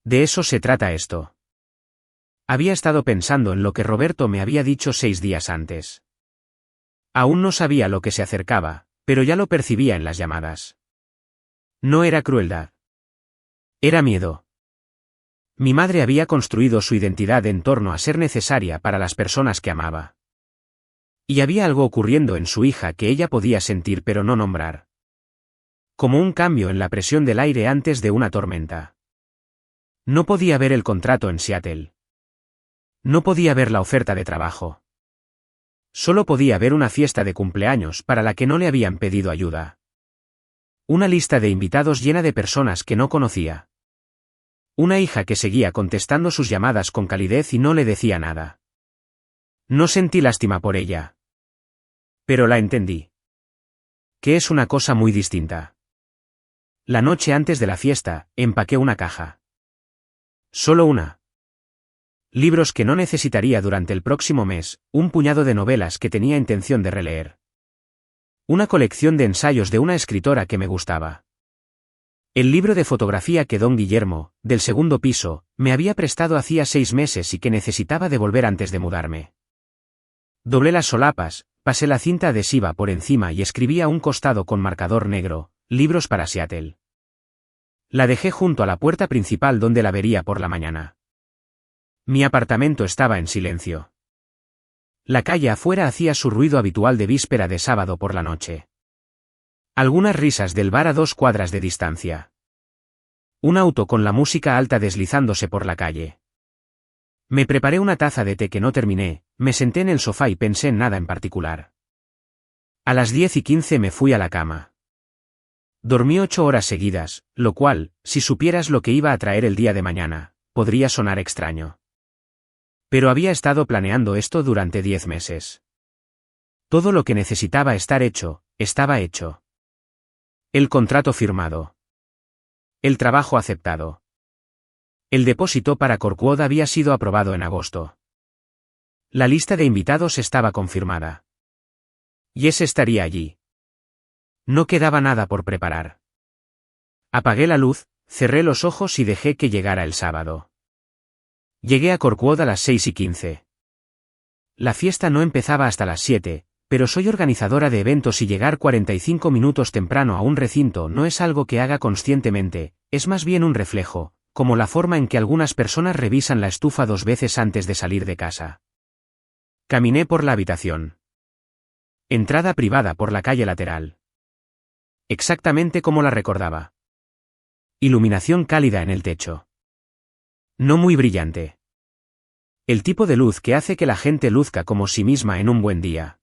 De eso se trata esto. Había estado pensando en lo que Roberto me había dicho 6 días antes. Aún no sabía lo que se acercaba, pero ya lo percibía en las llamadas. No era crueldad. Era miedo. Mi madre había construido su identidad en torno a ser necesaria para las personas que amaba. Y había algo ocurriendo en su hija que ella podía sentir pero no nombrar. Como un cambio en la presión del aire antes de una tormenta. No podía ver el contrato en Seattle. No podía ver la oferta de trabajo. Solo podía ver una fiesta de cumpleaños para la que no le habían pedido ayuda. Una lista de invitados llena de personas que no conocía. Una hija que seguía contestando sus llamadas con calidez y no le decía nada. No sentí lástima por ella. Pero la entendí. Que es una cosa muy distinta. La noche antes de la fiesta, empaqué una caja. Solo una. Libros que no necesitaría durante el próximo mes, un puñado de novelas que tenía intención de releer. Una colección de ensayos de una escritora que me gustaba. El libro de fotografía que don Guillermo, del segundo piso, me había prestado hacía 6 meses y que necesitaba devolver antes de mudarme. Doblé las solapas, pasé la cinta adhesiva por encima y escribí a un costado con marcador negro, libros para Seattle. La dejé junto a la puerta principal donde la vería por la mañana. Mi apartamento estaba en silencio. La calle afuera hacía su ruido habitual de víspera de sábado por la noche. Algunas risas del bar a 2 cuadras de distancia. Un auto con la música alta deslizándose por la calle. Me preparé una taza de té que no terminé, me senté en el sofá y pensé en nada en particular. A las 10:15 me fui a la cama. Dormí 8 horas seguidas, lo cual, si supieras lo que iba a traer el día de mañana, podría sonar extraño. Pero había estado planeando esto durante 10 meses. Todo lo que necesitaba estar hecho, estaba hecho. El contrato firmado. El trabajo aceptado. El depósito para Corkwood había sido aprobado en agosto. La lista de invitados estaba confirmada. Jess estaría allí. No quedaba nada por preparar. Apagué la luz, cerré los ojos y dejé que llegara el sábado. Llegué a Corkwood a las 6:15. La fiesta no empezaba hasta las 7, pero soy organizadora de eventos y llegar 45 minutos temprano a un recinto no es algo que haga conscientemente, es más bien un reflejo, como la forma en que algunas personas revisan la estufa 2 veces antes de salir de casa. Caminé por la habitación. Entrada privada por la calle lateral. Exactamente como la recordaba. Iluminación cálida en el techo. No muy brillante. El tipo de luz que hace que la gente luzca como sí misma en un buen día.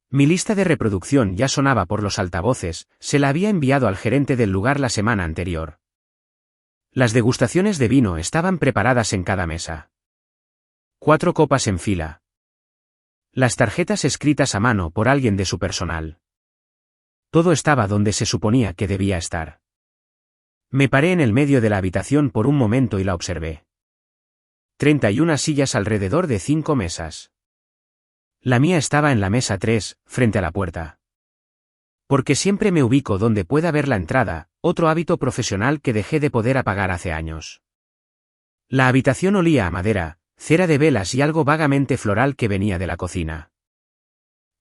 Mi lista de reproducción ya sonaba por los altavoces, se la había enviado al gerente del lugar la semana anterior. Las degustaciones de vino estaban preparadas en cada mesa. 4 copas en fila. Las tarjetas escritas a mano por alguien de su personal. Todo estaba donde se suponía que debía estar. Me paré en el medio de la habitación por un momento y la observé. 31 sillas alrededor de 5 mesas. La mía estaba en la mesa 3, frente a la puerta. Porque siempre me ubico donde pueda ver la entrada, otro hábito profesional que dejé de poder apagar hace años. La habitación olía a madera, cera de velas y algo vagamente floral que venía de la cocina.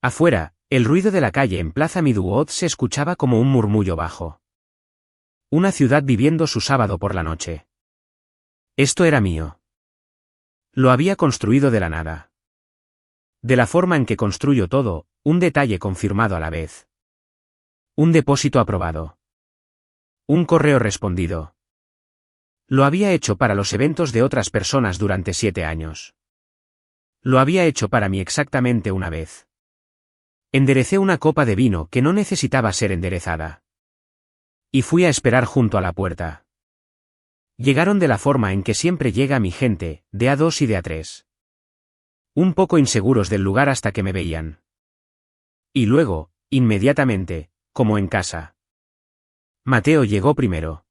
Afuera, el ruido de la calle en Plaza Midwood se escuchaba como un murmullo bajo. Una ciudad viviendo su sábado por la noche. Esto era mío. Lo había construido de la nada. De la forma en que construyo todo, un detalle confirmado a la vez. Un depósito aprobado. Un correo respondido. Lo había hecho para los eventos de otras personas durante 7 años. Lo había hecho para mí exactamente una vez. Enderecé una copa de vino que no necesitaba ser enderezada. Y fui a esperar junto a la puerta. Llegaron de la forma en que siempre llega mi gente, de A2 y de A3. Un poco inseguros del lugar hasta que me veían. Y luego, inmediatamente, como en casa. Mateo llegó primero.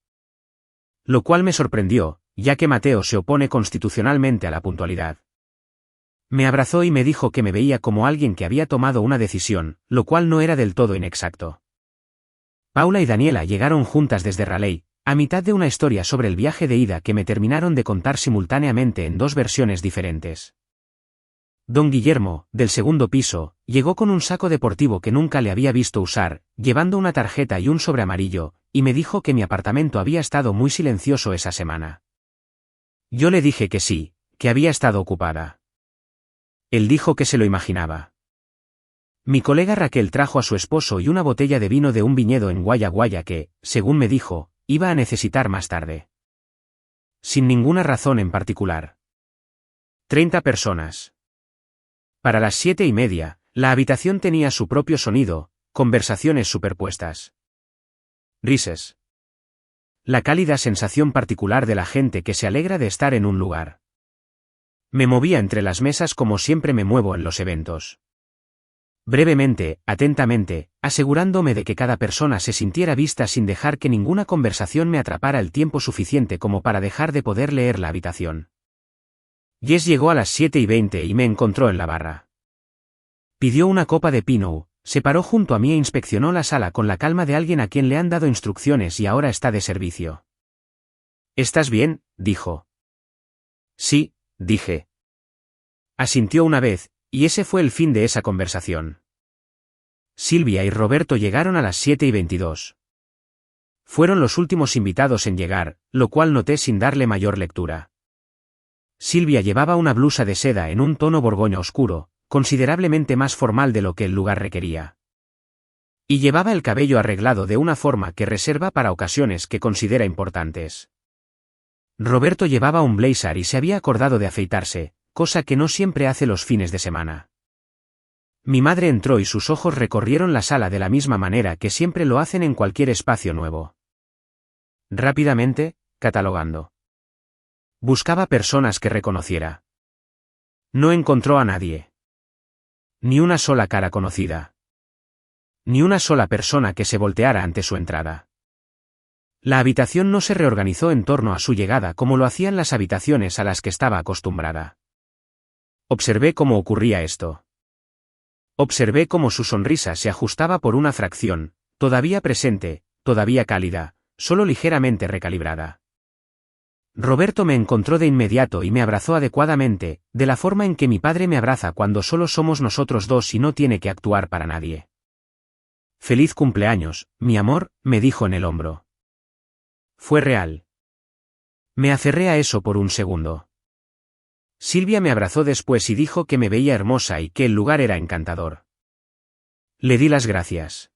Lo cual me sorprendió, ya que Mateo se opone constitucionalmente a la puntualidad. Me abrazó y me dijo que me veía como alguien que había tomado una decisión, lo cual no era del todo inexacto. Paula y Daniela llegaron juntas desde Raleigh, a mitad de una historia sobre el viaje de ida que me terminaron de contar simultáneamente en 2 versiones diferentes. Don Guillermo, del segundo piso, llegó con un saco deportivo que nunca le había visto usar, llevando una tarjeta y un sobre amarillo, y me dijo que mi apartamento había estado muy silencioso esa semana. Yo le dije que sí, que había estado ocupada. Él dijo que se lo imaginaba. Mi colega Raquel trajo a su esposo y una botella de vino de un viñedo en Guaya Guaya que, según me dijo, iba a necesitar más tarde. Sin ninguna razón en particular. 30 personas. Para las 7:30, la habitación tenía su propio sonido, conversaciones superpuestas. Risas. La cálida sensación particular de la gente que se alegra de estar en un lugar. Me movía entre las mesas como siempre me muevo en los eventos. Brevemente, atentamente, asegurándome de que cada persona se sintiera vista sin dejar que ninguna conversación me atrapara el tiempo suficiente como para dejar de poder leer la habitación. Jess llegó a las 7:20 y me encontró en la barra. Pidió una copa de Pinot, se paró junto a mí e inspeccionó la sala con la calma de alguien a quien le han dado instrucciones y ahora está de servicio. ¿Estás bien?, dijo. Sí, dije. Asintió una vez, y ese fue el fin de esa conversación. Silvia y Roberto llegaron a las 7:22. Fueron los últimos invitados en llegar, lo cual noté sin darle mayor lectura. Silvia llevaba una blusa de seda en un tono borgoña oscuro, considerablemente más formal de lo que el lugar requería. Y llevaba el cabello arreglado de una forma que reserva para ocasiones que considera importantes. Roberto llevaba un blazer y se había acordado de afeitarse, cosa que no siempre hace los fines de semana. Mi madre entró y sus ojos recorrieron la sala de la misma manera que siempre lo hacen en cualquier espacio nuevo. Rápidamente, catalogando. Buscaba personas que reconociera. No encontró a nadie. Ni una sola cara conocida. Ni una sola persona que se volteara ante su entrada. La habitación no se reorganizó en torno a su llegada como lo hacían las habitaciones a las que estaba acostumbrada. Observé cómo ocurría esto. Observé cómo su sonrisa se ajustaba por una fracción, todavía presente, todavía cálida, solo ligeramente recalibrada. Roberto me encontró de inmediato y me abrazó adecuadamente, de la forma en que mi padre me abraza cuando solo somos nosotros dos y no tiene que actuar para nadie. «Feliz cumpleaños, mi amor», me dijo en el hombro. Fue real. Me aferré a eso por un segundo. Silvia me abrazó después y dijo que me veía hermosa y que el lugar era encantador. Le di las gracias.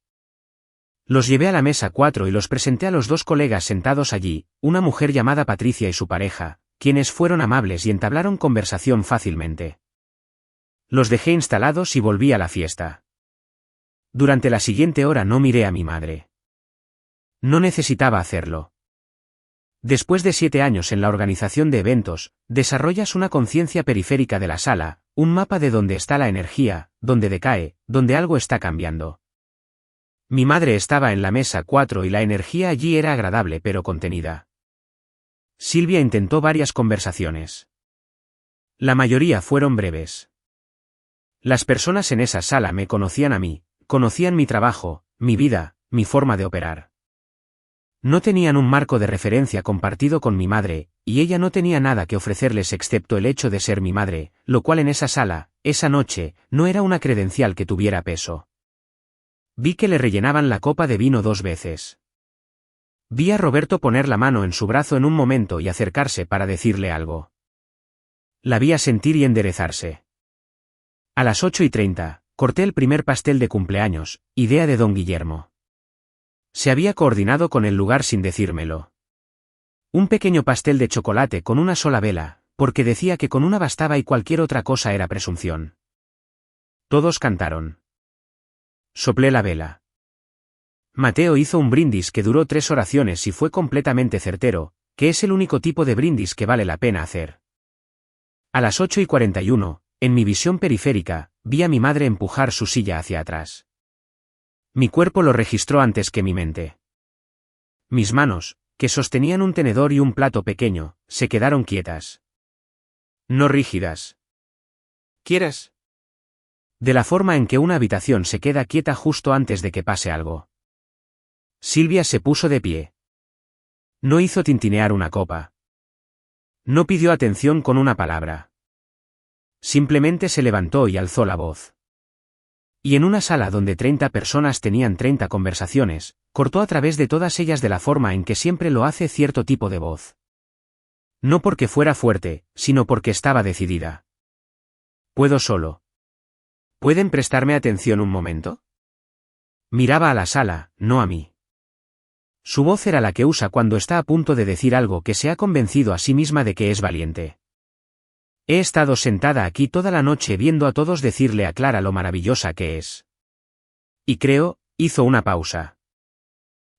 Los llevé a la mesa 4 y los presenté a los dos colegas sentados allí, una mujer llamada Patricia y su pareja, quienes fueron amables y entablaron conversación fácilmente. Los dejé instalados y volví a la fiesta. Durante la siguiente hora no miré a mi madre. No necesitaba hacerlo. Después de 7 años en la organización de eventos, desarrollas una conciencia periférica de la sala, un mapa de dónde está la energía, dónde decae, dónde algo está cambiando. Mi madre estaba en la mesa 4 y la energía allí era agradable pero contenida. Silvia intentó varias conversaciones. La mayoría fueron breves. Las personas en esa sala me conocían a mí, conocían mi trabajo, mi vida, mi forma de operar. No tenían un marco de referencia compartido con mi madre, y ella no tenía nada que ofrecerles excepto el hecho de ser mi madre, lo cual en esa sala, esa noche, no era una credencial que tuviera peso. Vi que le rellenaban la copa de vino 2 veces. Vi a Roberto poner la mano en su brazo en un momento y acercarse para decirle algo. La vi asentir y enderezarse. A las 8:30, corté el primer pastel de cumpleaños, idea de don Guillermo. Se había coordinado con el lugar sin decírmelo. Un pequeño pastel de chocolate con una sola vela, porque decía que con una bastaba y cualquier otra cosa era presunción. Todos cantaron. Soplé la vela. Mateo hizo un brindis que duró 3 oraciones y fue completamente certero, que es el único tipo de brindis que vale la pena hacer. A las 8:41, en mi visión periférica, vi a mi madre empujar su silla hacia atrás. Mi cuerpo lo registró antes que mi mente. Mis manos, que sostenían un tenedor y un plato pequeño, se quedaron quietas. No rígidas. ¿Quieres? De la forma en que una habitación se queda quieta justo antes de que pase algo. Silvia se puso de pie. No hizo tintinear una copa. No pidió atención con una palabra. Simplemente se levantó y alzó la voz. Y en una sala donde 30 personas tenían 30 conversaciones, cortó a través de todas ellas de la forma en que siempre lo hace cierto tipo de voz. No porque fuera fuerte, sino porque estaba decidida. Puedo solo. ¿Pueden prestarme atención un momento? Miraba a la sala, no a mí. Su voz era la que usa cuando está a punto de decir algo que se ha convencido a sí misma de que es valiente. He estado sentada aquí toda la noche viendo a todos decirle a Clara lo maravillosa que es. Y creo, hizo una pausa.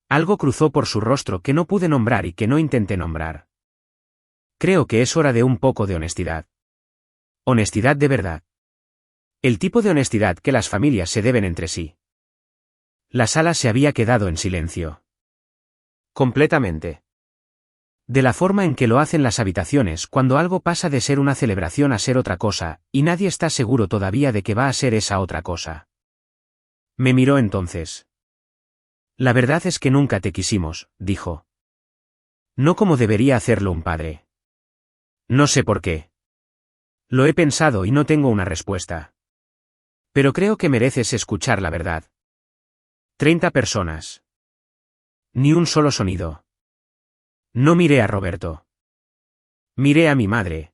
Algo cruzó por su rostro que no pude nombrar y que no intenté nombrar. Creo que es hora de un poco de honestidad. Honestidad de verdad. El tipo de honestidad que las familias se deben entre sí. La sala se había quedado en silencio. Completamente. De la forma en que lo hacen las habitaciones cuando algo pasa de ser una celebración a ser otra cosa, y nadie está seguro todavía de que va a ser esa otra cosa. Me miró entonces. La verdad es que nunca te quisimos, dijo. No como debería hacerlo un padre. No sé por qué. Lo he pensado y no tengo una respuesta. Pero creo que mereces escuchar la verdad. 30 personas. Ni un solo sonido. No miré a Roberto. Miré a mi madre.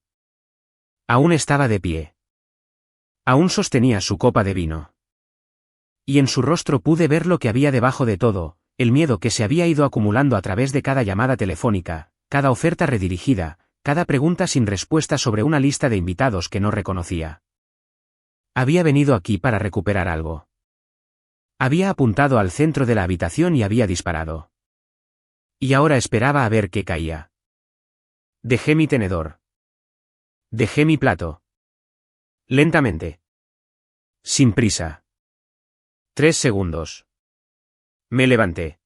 Aún estaba de pie. Aún sostenía su copa de vino. Y en su rostro pude ver lo que había debajo de todo, el miedo que se había ido acumulando a través de cada llamada telefónica, cada oferta redirigida, cada pregunta sin respuesta sobre una lista de invitados que no reconocía. Había venido aquí para recuperar algo. Había apuntado al centro de la habitación y había disparado. Y ahora esperaba a ver qué caía. Dejé mi tenedor. Dejé mi plato. Lentamente. Sin prisa. 3 segundos. Me levanté.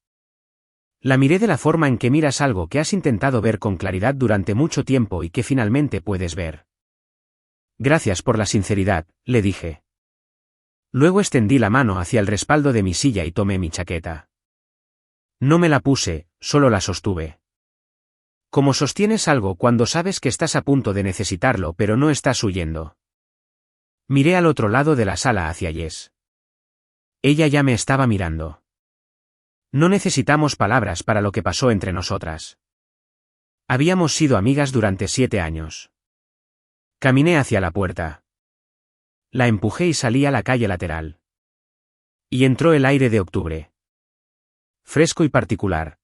La miré de la forma en que miras algo que has intentado ver con claridad durante mucho tiempo y que finalmente puedes ver. Gracias por la sinceridad, le dije. Luego extendí la mano hacia el respaldo de mi silla y tomé mi chaqueta. No me la puse, solo la sostuve. Como sostienes algo cuando sabes que estás a punto de necesitarlo pero no estás huyendo. Miré al otro lado de la sala hacia Jess. Ella ya me estaba mirando. No necesitamos palabras para lo que pasó entre nosotras. Habíamos sido amigas durante 7 años. Caminé hacia la puerta. La empujé y salí a la calle lateral. Y entró el aire de octubre. Fresco y particular.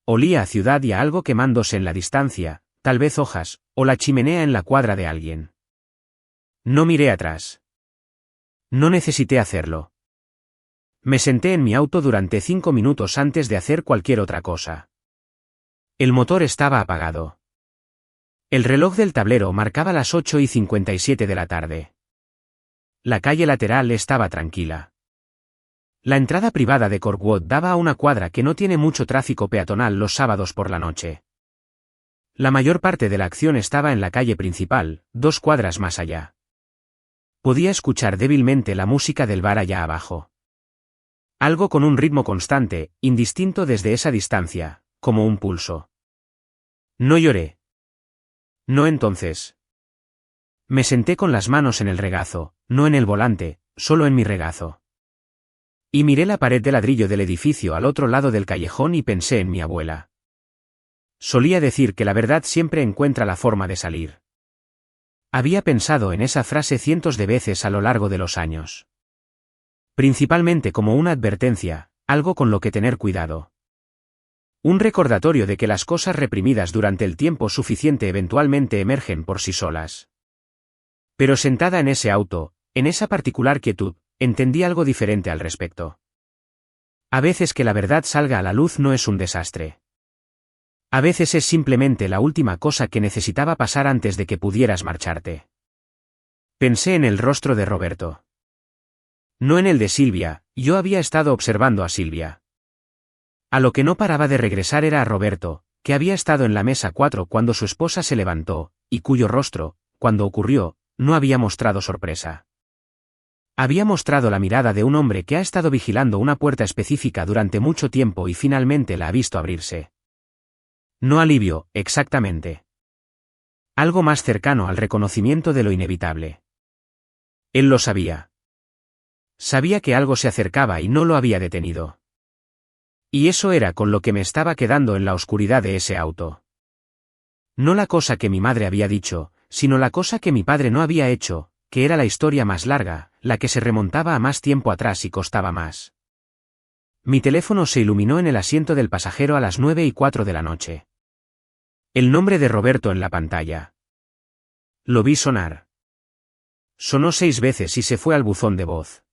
Olía a ciudad y a algo quemándose en la distancia, tal vez hojas, o la chimenea en la cuadra de alguien. No miré atrás. No necesité hacerlo. Me senté en mi auto durante 5 minutos antes de hacer cualquier otra cosa. El motor estaba apagado. El reloj del tablero marcaba las 8:57 de la tarde. La calle lateral estaba tranquila. La entrada privada de Corkwood daba a una cuadra que no tiene mucho tráfico peatonal los sábados por la noche. La mayor parte de la acción estaba en la calle principal, 2 cuadras más allá. Podía escuchar débilmente la música del bar allá abajo. Algo con un ritmo constante, indistinto desde esa distancia, como un pulso. No lloré. No entonces. Me senté con las manos en el regazo, no en el volante, solo en mi regazo. Y miré la pared de ladrillo del edificio al otro lado del callejón y pensé en mi abuela. Solía decir que la verdad siempre encuentra la forma de salir. Había pensado en esa frase cientos de veces a lo largo de los años. Principalmente como una advertencia, algo con lo que tener cuidado. Un recordatorio de que las cosas reprimidas durante el tiempo suficiente eventualmente emergen por sí solas. Pero sentada en ese auto, en esa particular quietud, entendí algo diferente al respecto. A veces que la verdad salga a la luz no es un desastre. A veces es simplemente la última cosa que necesitaba pasar antes de que pudieras marcharte. Pensé en el rostro de Roberto. No en el de Silvia, yo había estado observando a Silvia. A lo que no paraba de regresar era a Roberto, que había estado en la mesa 4 cuando su esposa se levantó, y cuyo rostro, cuando ocurrió, no había mostrado sorpresa. Había mostrado la mirada de un hombre que ha estado vigilando una puerta específica durante mucho tiempo y finalmente la ha visto abrirse. No alivio, exactamente. Algo más cercano al reconocimiento de lo inevitable. Él lo sabía. Sabía que algo se acercaba y no lo había detenido. Y eso era con lo que me estaba quedando en la oscuridad de ese auto. No la cosa que mi madre había dicho, sino la cosa que mi padre no había hecho, que era la historia más larga, la que se remontaba a más tiempo atrás y costaba más. Mi teléfono se iluminó en el asiento del pasajero a las 9:04 de la noche. El nombre de Roberto en la pantalla. Lo vi sonar. Sonó 6 veces y se fue al buzón de voz.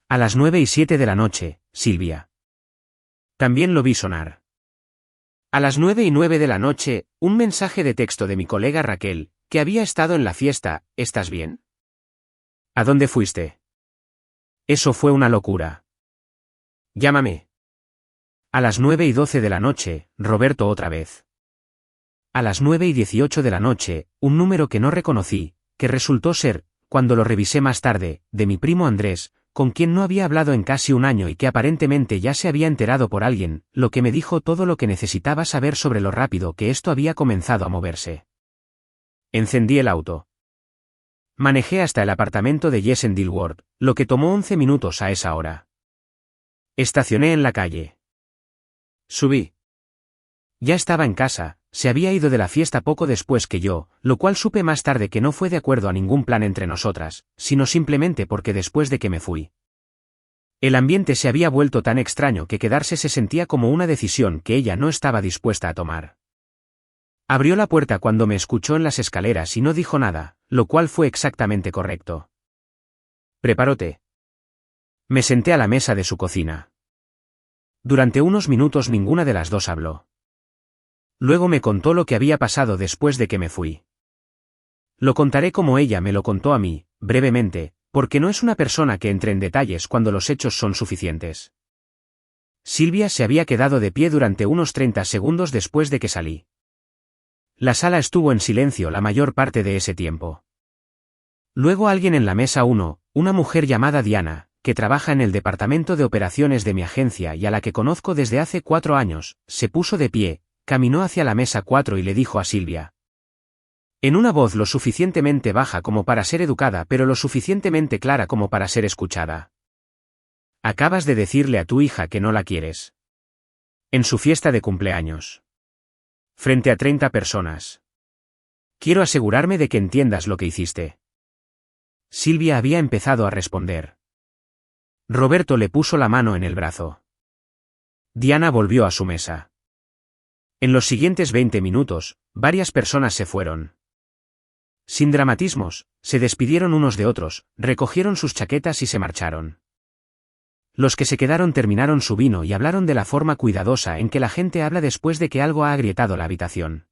A las 9:07 de la noche, Silvia. También lo vi sonar. A las 9:09 de la noche, un mensaje de texto de mi colega Raquel, que había estado en la fiesta. ¿Estás bien? ¿A dónde fuiste? Eso fue una locura. Llámame. A las 9:12 de la noche, Roberto otra vez. A las 9:18 de la noche, un número que no reconocí, que resultó ser, cuando lo revisé más tarde, de mi primo Andrés, con quien no había hablado en casi un año y que aparentemente ya se había enterado por alguien, lo que me dijo todo lo que necesitaba saber sobre lo rápido que esto había comenzado a moverse. Encendí el auto. Manejé hasta el apartamento de Jess en Dilworth, lo que tomó 11 minutos a esa hora. Estacioné en la calle. Subí. Ya estaba en casa, se había ido de la fiesta poco después que yo, lo cual supe más tarde que no fue de acuerdo a ningún plan entre nosotras, sino simplemente porque después de que me fui. El ambiente se había vuelto tan extraño que quedarse se sentía como una decisión que ella no estaba dispuesta a tomar. Abrió la puerta cuando me escuchó en las escaleras y no dijo nada, lo cual fue exactamente correcto. Preparó té. Me senté a la mesa de su cocina. Durante unos minutos ninguna de las dos habló. Luego me contó lo que había pasado después de que me fui. Lo contaré como ella me lo contó a mí, brevemente, porque no es una persona que entre en detalles cuando los hechos son suficientes. Silvia se había quedado de pie durante unos 30 segundos después de que salí. La sala estuvo en silencio la mayor parte de ese tiempo. Luego alguien en la mesa 1, una mujer llamada Diana, que trabaja en el departamento de operaciones de mi agencia y a la que conozco desde hace 4 años, se puso de pie, caminó hacia la mesa 4 y le dijo a Silvia. En una voz lo suficientemente baja como para ser educada pero lo suficientemente clara como para ser escuchada. Acabas de decirle a tu hija que no la quieres. En su fiesta de cumpleaños. Frente a 30 personas. Quiero asegurarme de que entiendas lo que hiciste. Silvia había empezado a responder. Roberto le puso la mano en el brazo. Diana volvió a su mesa. En los siguientes 20 minutos, varias personas se fueron. Sin dramatismos, se despidieron unos de otros, recogieron sus chaquetas y se marcharon. Los que se quedaron terminaron su vino y hablaron de la forma cuidadosa en que la gente habla después de que algo ha agrietado la habitación.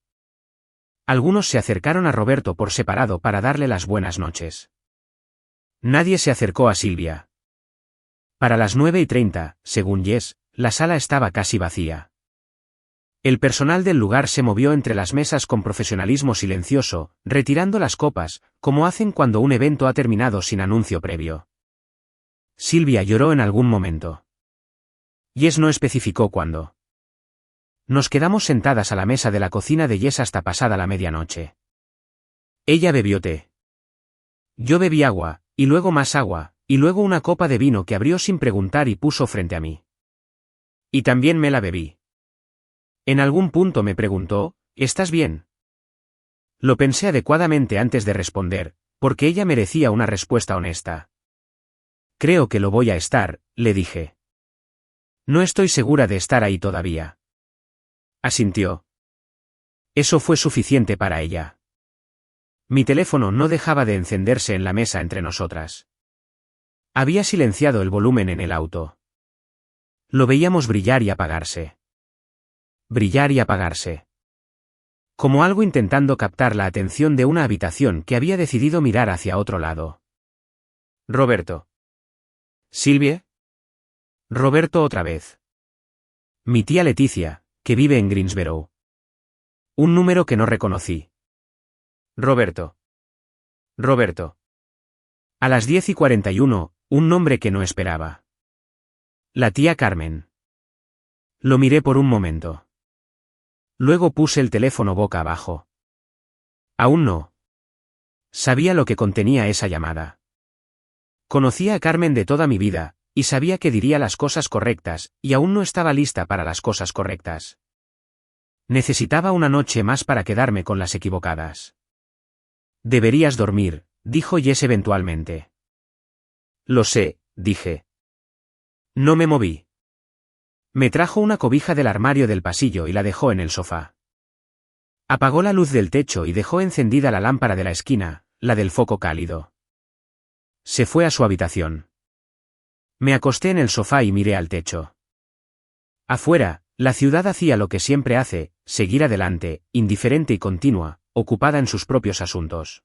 Algunos se acercaron a Roberto por separado para darle las buenas noches. Nadie se acercó a Silvia. Para las 9:30, según Jess, la sala estaba casi vacía. El personal del lugar se movió entre las mesas con profesionalismo silencioso, retirando las copas, como hacen cuando un evento ha terminado sin anuncio previo. Silvia lloró en algún momento. Jess no especificó cuándo. Nos quedamos sentadas a la mesa de la cocina de Jess hasta pasada la medianoche. Ella bebió té. Yo bebí agua, y luego más agua, y luego una copa de vino que abrió sin preguntar y puso frente a mí. Y también me la bebí. En algún punto me preguntó, ¿estás bien? Lo pensé adecuadamente antes de responder, porque ella merecía una respuesta honesta. Creo que lo voy a estar, le dije. No estoy segura de estar ahí todavía. Asintió. Eso fue suficiente para ella. Mi teléfono no dejaba de encenderse en la mesa entre nosotras. Había silenciado el volumen en el auto. Lo veíamos brillar y apagarse. Brillar y apagarse. Como algo intentando captar la atención de una habitación que había decidido mirar hacia otro lado. Roberto. ¿Silvia? Roberto otra vez. Mi tía Leticia, que vive en Greensboro. Un número que no reconocí. Roberto. Roberto. A las 10:41, un nombre que no esperaba. La tía Carmen. Lo miré por un momento. Luego puse el teléfono boca abajo. Aún no. Sabía lo que contenía esa llamada. Conocía a Carmen de toda mi vida, y sabía que diría las cosas correctas, y aún no estaba lista para las cosas correctas. Necesitaba una noche más para quedarme con las equivocadas. Deberías dormir, dijo Jess eventualmente. Lo sé, dije. No me moví. Me trajo una cobija del armario del pasillo y la dejó en el sofá. Apagó la luz del techo y dejó encendida la lámpara de la esquina, la del foco cálido. Se fue a su habitación. Me acosté en el sofá y miré al techo. Afuera, la ciudad hacía lo que siempre hace, seguir adelante, indiferente y continua, ocupada en sus propios asuntos.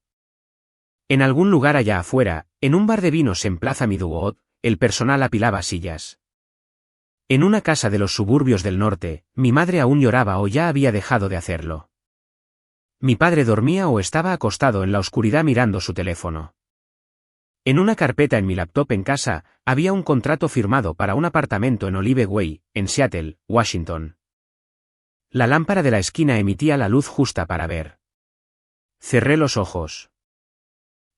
En algún lugar allá afuera, en un bar de vinos en Plaza Midwood, el personal apilaba sillas. En una casa de los suburbios del norte, mi madre aún lloraba o ya había dejado de hacerlo. Mi padre dormía o estaba acostado en la oscuridad mirando su teléfono. En una carpeta en mi laptop en casa, había un contrato firmado para un apartamento en Olive Way, en Seattle, Washington. La lámpara de la esquina emitía la luz justa para ver. Cerré los ojos.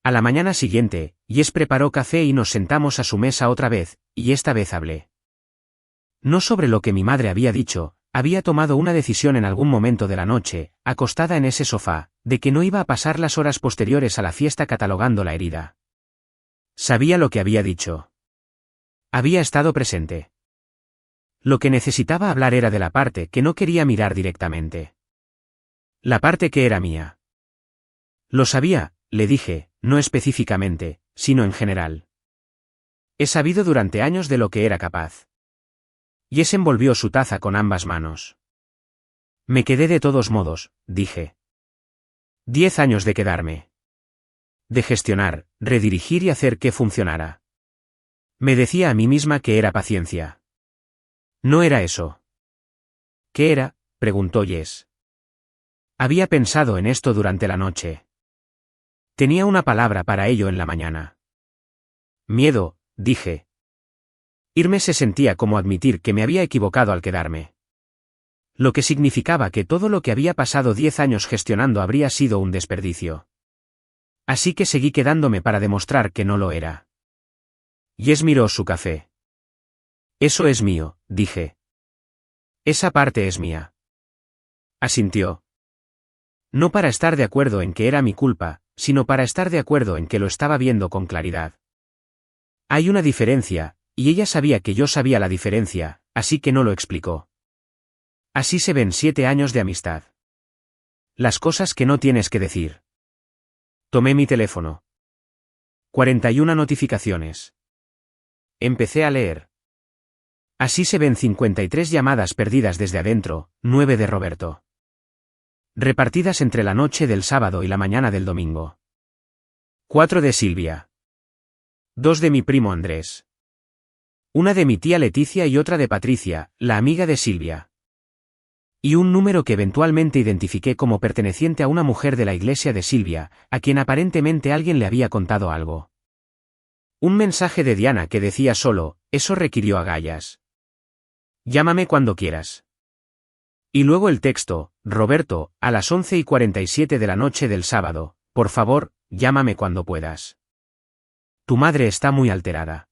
A la mañana siguiente, Jess preparó café y nos sentamos a su mesa otra vez, y esta vez hablé. No sobre lo que mi madre había dicho, había tomado una decisión en algún momento de la noche, acostada en ese sofá, de que no iba a pasar las horas posteriores a la fiesta catalogando la herida. Sabía lo que había dicho. Había estado presente. Lo que necesitaba hablar era de la parte que no quería mirar directamente. La parte que era mía. Lo sabía, le dije, no específicamente, sino en general. He sabido durante años de lo que era capaz. Jess envolvió su taza con ambas manos. Me quedé de todos modos, dije. 10 años de quedarme. De gestionar, redirigir y hacer que funcionara. Me decía a mí misma que era paciencia. No era eso. ¿Qué era?, preguntó Jess. Había pensado en esto durante la noche. Tenía una palabra para ello en la mañana. Miedo, dije. Irme se sentía como admitir que me había equivocado al quedarme. Lo que significaba que todo lo que había pasado 10 años gestionando habría sido un desperdicio. Así que seguí quedándome para demostrar que no lo era. Jess miró su café. Eso es mío, dije. Esa parte es mía. Asintió. No para estar de acuerdo en que era mi culpa, sino para estar de acuerdo en que lo estaba viendo con claridad. Hay una diferencia, y ella sabía que yo sabía la diferencia, así que no lo explicó. Así se ven 7 años de amistad. Las cosas que no tienes que decir. Tomé mi teléfono. 41 notificaciones. Empecé a leer. Así se ven 53 llamadas perdidas desde adentro, 9 de Roberto. Repartidas entre la noche del sábado y la mañana del domingo. 4 de Silvia. 2 de mi primo Andrés. Una de mi tía Leticia y otra de Patricia, la amiga de Silvia. Y un número que eventualmente identifiqué como perteneciente a una mujer de la iglesia de Silvia, a quien aparentemente alguien le había contado algo. Un mensaje de Diana que decía solo, eso requirió agallas. Llámame cuando quieras. Y luego el texto, Roberto, a las 11:47 de la noche del sábado, por favor, llámame cuando puedas. Tu madre está muy alterada.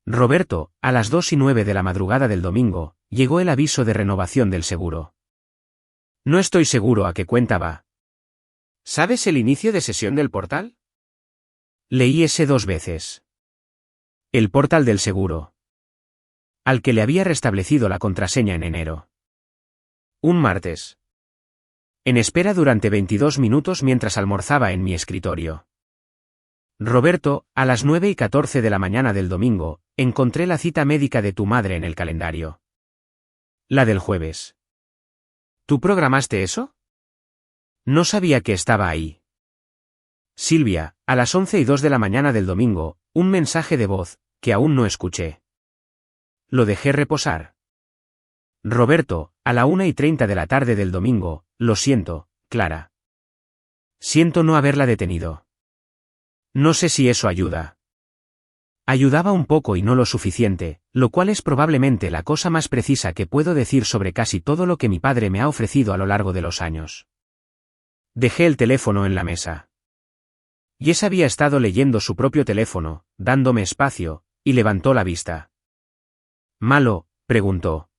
Roberto, a las 2:09 de la madrugada del domingo, llegó el aviso de renovación del seguro. No estoy seguro a qué cuenta va. ¿Sabes el inicio de sesión del portal? Leí ese 2 veces. El portal del seguro. Al que le había restablecido la contraseña en enero. Un martes. En espera durante 22 minutos mientras almorzaba en mi escritorio. Roberto, a las 9:14 de la mañana del domingo, encontré la cita médica de tu madre en el calendario. La del jueves. ¿Tú programaste eso? No sabía que estaba ahí. Silvia, a las 11:02 de la mañana del domingo, un mensaje de voz, que aún no escuché. Lo dejé reposar. Roberto, a la 1:30 de la tarde del domingo, lo siento, Clara. Siento no haberla detenido. No sé si eso ayuda. Ayudaba un poco y no lo suficiente, lo cual es probablemente la cosa más precisa que puedo decir sobre casi todo lo que mi padre me ha ofrecido a lo largo de los años. Dejé el teléfono en la mesa. Jess había estado leyendo su propio teléfono, dándome espacio, y levantó la vista. ¿Malo?, preguntó.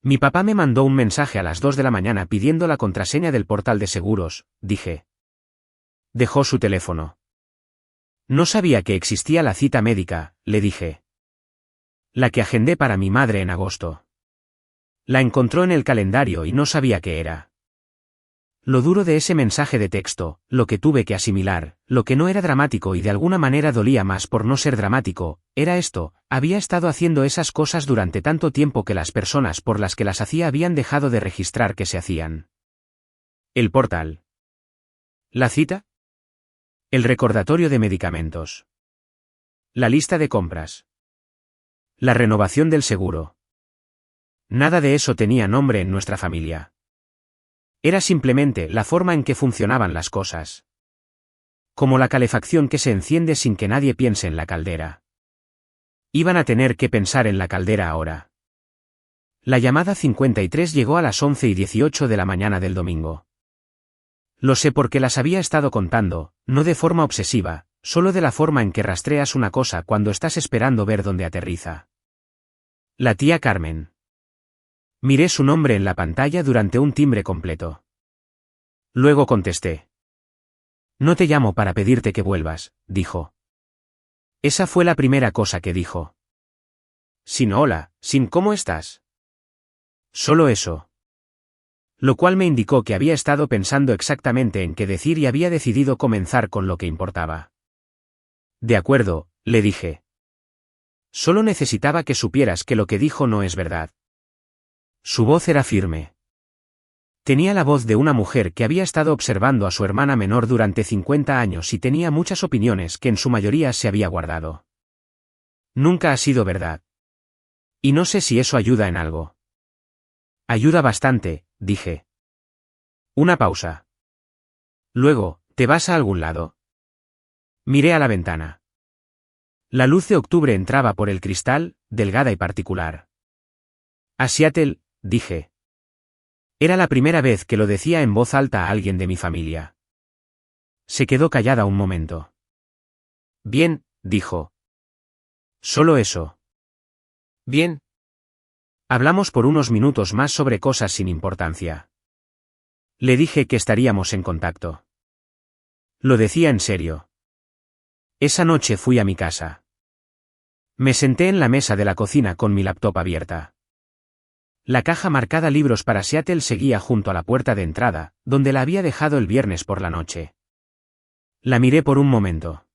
Mi papá me mandó un mensaje a las 2 de la mañana pidiendo la contraseña del portal de seguros, dije. Dejó su teléfono. No sabía que existía la cita médica, le dije. La que agendé para mi madre en agosto. La encontró en el calendario y no sabía qué era. Lo duro de ese mensaje de texto, lo que tuve que asimilar, lo que no era dramático y de alguna manera dolía más por no ser dramático, era esto: había estado haciendo esas cosas durante tanto tiempo que las personas por las que las hacía habían dejado de registrar que se hacían. El portal. ¿La cita? El recordatorio de medicamentos. La lista de compras. La renovación del seguro. Nada de eso tenía nombre en nuestra familia. Era simplemente la forma en que funcionaban las cosas. Como la calefacción que se enciende sin que nadie piense en la caldera. Iban a tener que pensar en la caldera ahora. La llamada 53 llegó a las 11:18 de la mañana del domingo. Lo sé porque las había estado contando, no de forma obsesiva, solo de la forma en que rastreas una cosa cuando estás esperando ver dónde aterriza. La tía Carmen. Miré su nombre en la pantalla durante un timbre completo. Luego contesté. No te llamo para pedirte que vuelvas, dijo. Esa fue la primera cosa que dijo. Sin hola, sin ¿cómo estás? Solo eso. Lo cual me indicó que había estado pensando exactamente en qué decir y había decidido comenzar con lo que importaba. De acuerdo, le dije. Solo necesitaba que supieras que lo que dijo no es verdad. Su voz era firme. Tenía la voz de una mujer que había estado observando a su hermana menor durante 50 años y tenía muchas opiniones que en su mayoría se había guardado. Nunca ha sido verdad. Y no sé si eso ayuda en algo. Ayuda bastante, dije. Una pausa. Luego, ¿te vas a algún lado? Miré a la ventana. La luz de octubre entraba por el cristal, delgada y particular. A Seattle, dije. Era la primera vez que lo decía en voz alta a alguien de mi familia. Se quedó callada un momento. Bien, dijo. Solo eso. Bien. Hablamos por unos minutos más sobre cosas sin importancia. Le dije que estaríamos en contacto. Lo decía en serio. Esa noche fui a mi casa. Me senté en la mesa de la cocina con mi laptop abierta. La caja marcada libros para Seattle seguía junto a la puerta de entrada, donde la había dejado el viernes por la noche. La miré por un momento.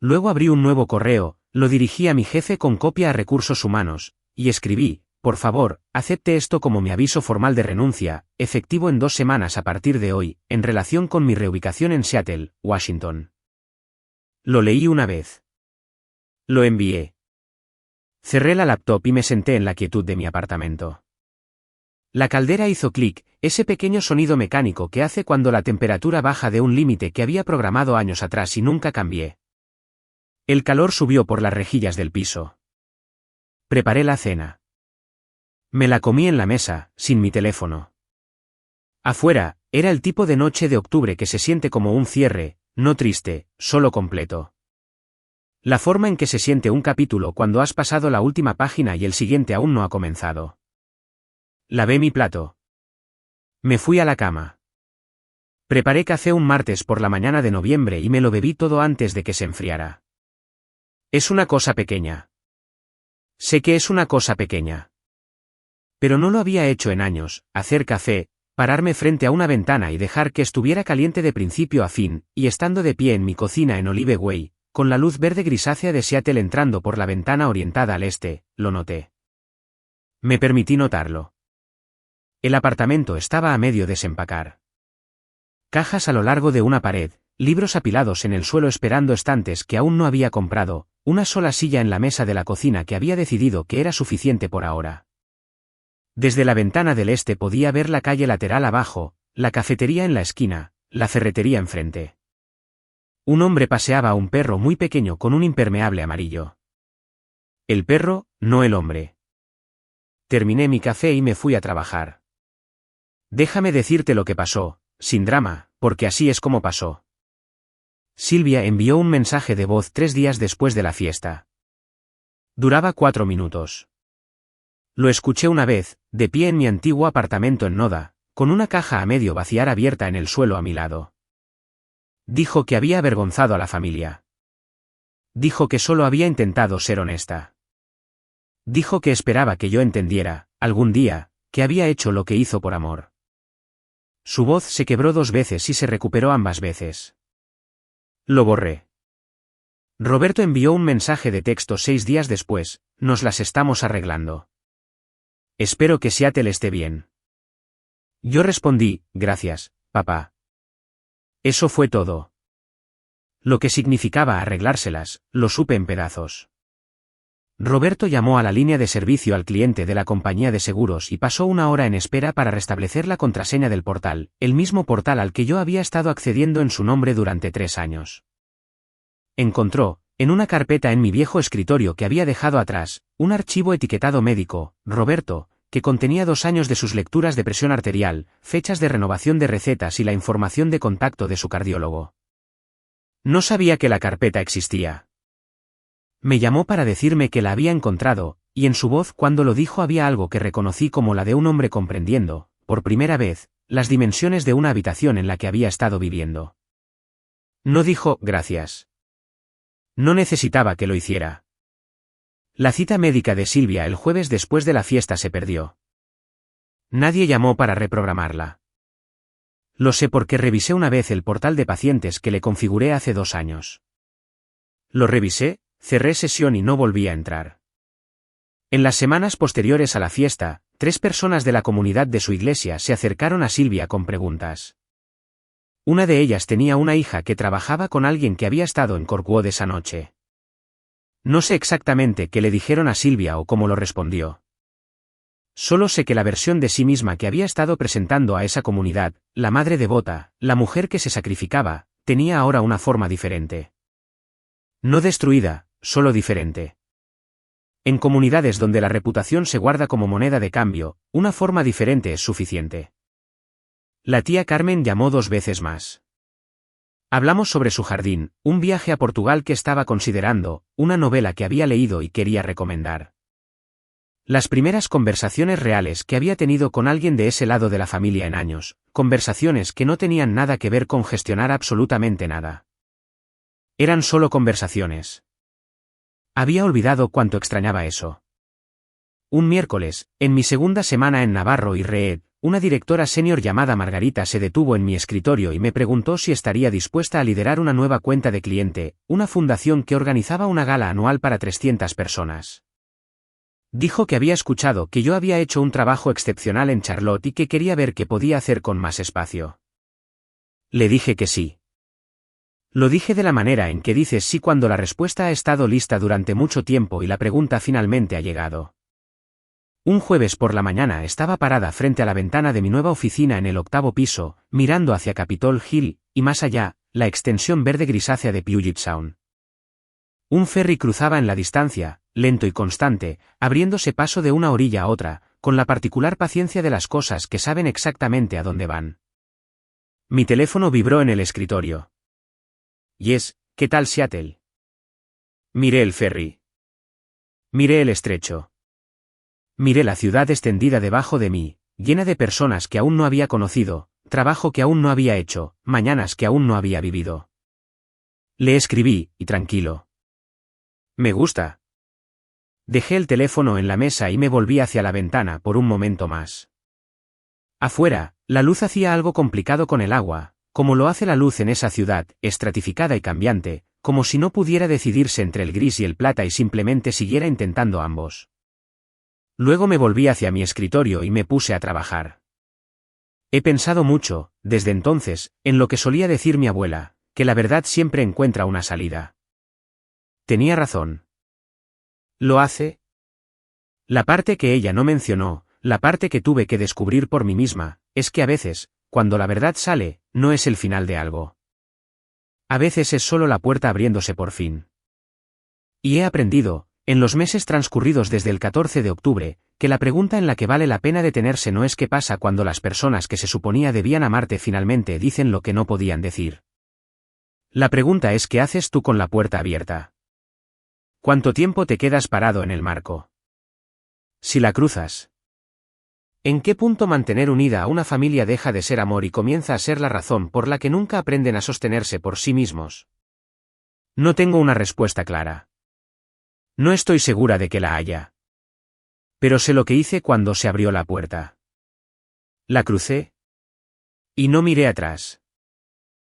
Luego abrí un nuevo correo, lo dirigí a mi jefe con copia a Recursos Humanos, y escribí: por favor, acepte esto como mi aviso formal de renuncia, efectivo en 2 semanas a partir de hoy, en relación con mi reubicación en Seattle, Washington. Lo leí una vez. Lo envié. Cerré la laptop y me senté en la quietud de mi apartamento. La caldera hizo clic, ese pequeño sonido mecánico que hace cuando la temperatura baja de un límite que había programado años atrás y nunca cambié. El calor subió por las rejillas del piso. Preparé la cena. Me la comí en la mesa, sin mi teléfono. Afuera, era el tipo de noche de octubre que se siente como un cierre, no triste, solo completo. La forma en que se siente un capítulo cuando has pasado la última página y el siguiente aún no ha comenzado. Lavé mi plato. Me fui a la cama. Preparé café un martes por la mañana de noviembre y me lo bebí todo antes de que se enfriara. Es una cosa pequeña. Sé que es una cosa pequeña. Pero no lo había hecho en años: hacer café, pararme frente a una ventana y dejar que estuviera caliente de principio a fin, y estando de pie en mi cocina en Olive Way, con la luz verde grisácea de Seattle entrando por la ventana orientada al este, lo noté. Me permití notarlo. El apartamento estaba a medio desempacar. Cajas a lo largo de una pared, libros apilados en el suelo esperando estantes que aún no había comprado, una sola silla en la mesa de la cocina que había decidido que era suficiente por ahora. Desde la ventana del este podía ver la calle lateral abajo, la cafetería en la esquina, la ferretería enfrente. Un hombre paseaba a un perro muy pequeño con un impermeable amarillo. El perro, no el hombre. Terminé mi café y me fui a trabajar. Déjame decirte lo que pasó, sin drama, porque así es como pasó. Silvia envió un mensaje de voz 3 días después de la fiesta. Duraba 4 minutos. Lo escuché una vez, de pie en mi antiguo apartamento en Noda, con una caja a medio vaciar abierta en el suelo a mi lado. Dijo que había avergonzado a la familia. Dijo que solo había intentado ser honesta. Dijo que esperaba que yo entendiera, algún día, que había hecho lo que hizo por amor. Su voz se quebró 2 veces y se recuperó ambas veces. Lo borré. Roberto envió un mensaje de texto 6 días después: nos las estamos arreglando. Espero que Seattle esté bien. Yo respondí: gracias, papá. Eso fue todo. Lo que significaba arreglárselas, lo supe en pedazos. Roberto llamó a la línea de servicio al cliente de la compañía de seguros y pasó 1 hora en espera para restablecer la contraseña del portal, el mismo portal al que yo había estado accediendo en su nombre durante 3 años. Encontró, en una carpeta en mi viejo escritorio que había dejado atrás, un archivo etiquetado médico, Roberto, que contenía 2 años de sus lecturas de presión arterial, fechas de renovación de recetas y la información de contacto de su cardiólogo. No sabía que la carpeta existía. Me llamó para decirme que la había encontrado, y en su voz cuando lo dijo había algo que reconocí como la de un hombre comprendiendo, por primera vez, las dimensiones de una habitación en la que había estado viviendo. No dijo gracias. No necesitaba que lo hiciera. La cita médica de Silvia el jueves después de la fiesta se perdió. Nadie llamó para reprogramarla. Lo sé porque revisé una vez el portal de pacientes que le configuré hace 2 años. Lo revisé, cerré sesión y no volví a entrar. En las semanas posteriores a la fiesta, 3 personas de la comunidad de su iglesia se acercaron a Silvia con preguntas. Una de ellas tenía una hija que trabajaba con alguien que había estado en Corkwood esa noche. No sé exactamente qué le dijeron a Silvia o cómo lo respondió. Solo sé que la versión de sí misma que había estado presentando a esa comunidad, la madre devota, la mujer que se sacrificaba, tenía ahora una forma diferente. No destruida, solo diferente. En comunidades donde la reputación se guarda como moneda de cambio, una forma diferente es suficiente. La tía Carmen llamó 2 veces más. Hablamos sobre su jardín, un viaje a Portugal que estaba considerando, una novela que había leído y quería recomendar. Las primeras conversaciones reales que había tenido con alguien de ese lado de la familia en años, conversaciones que no tenían nada que ver con gestionar absolutamente nada. Eran solo conversaciones. Había olvidado cuánto extrañaba eso. Un miércoles, en mi segunda semana en Navarro y Reed, una directora senior llamada Margarita se detuvo en mi escritorio y me preguntó si estaría dispuesta a liderar una nueva cuenta de cliente, una fundación que organizaba una gala anual para 300 personas. Dijo que había escuchado que yo había hecho un trabajo excepcional en Charlotte y que quería ver qué podía hacer con más espacio. Le dije que sí. Lo dije de la manera en que dices sí cuando la respuesta ha estado lista durante mucho tiempo y la pregunta finalmente ha llegado. Un jueves por la mañana estaba parada frente a la ventana de mi nueva oficina en el 8º piso, mirando hacia Capitol Hill, y más allá, la extensión verde grisácea de Puget Sound. Un ferry cruzaba en la distancia, lento y constante, abriéndose paso de una orilla a otra, con la particular paciencia de las cosas que saben exactamente a dónde van. Mi teléfono vibró en el escritorio. Yes, ¿qué tal Seattle? Miré el ferry. Miré el estrecho. Miré la ciudad extendida debajo de mí, llena de personas que aún no había conocido, trabajo que aún no había hecho, mañanas que aún no había vivido. Le escribí, y tranquilo. Me gusta. Dejé el teléfono en la mesa y me volví hacia la ventana por un momento más. Afuera, la luz hacía algo complicado con el agua, como lo hace la luz en esa ciudad, estratificada y cambiante, como si no pudiera decidirse entre el gris y el plata y simplemente siguiera intentando ambos. Luego me volví hacia mi escritorio y me puse a trabajar. He pensado mucho, desde entonces, en lo que solía decir mi abuela, que la verdad siempre encuentra una salida. Tenía razón. ¿Lo hace? La parte que ella no mencionó, la parte que tuve que descubrir por mí misma, es que a veces, cuando la verdad sale, no es el final de algo. A veces es solo la puerta abriéndose por fin. Y he aprendido, en los meses transcurridos desde el 14 de octubre, que la pregunta en la que vale la pena detenerse no es qué pasa cuando las personas que se suponía debían amarte finalmente dicen lo que no podían decir. La pregunta es qué haces tú con la puerta abierta. ¿Cuánto tiempo te quedas parado en el marco? Si la cruzas. ¿En qué punto mantener unida a una familia deja de ser amor y comienza a ser la razón por la que nunca aprenden a sostenerse por sí mismos? No tengo una respuesta clara. No estoy segura de que la haya. Pero sé lo que hice cuando se abrió la puerta. La crucé. Y no miré atrás.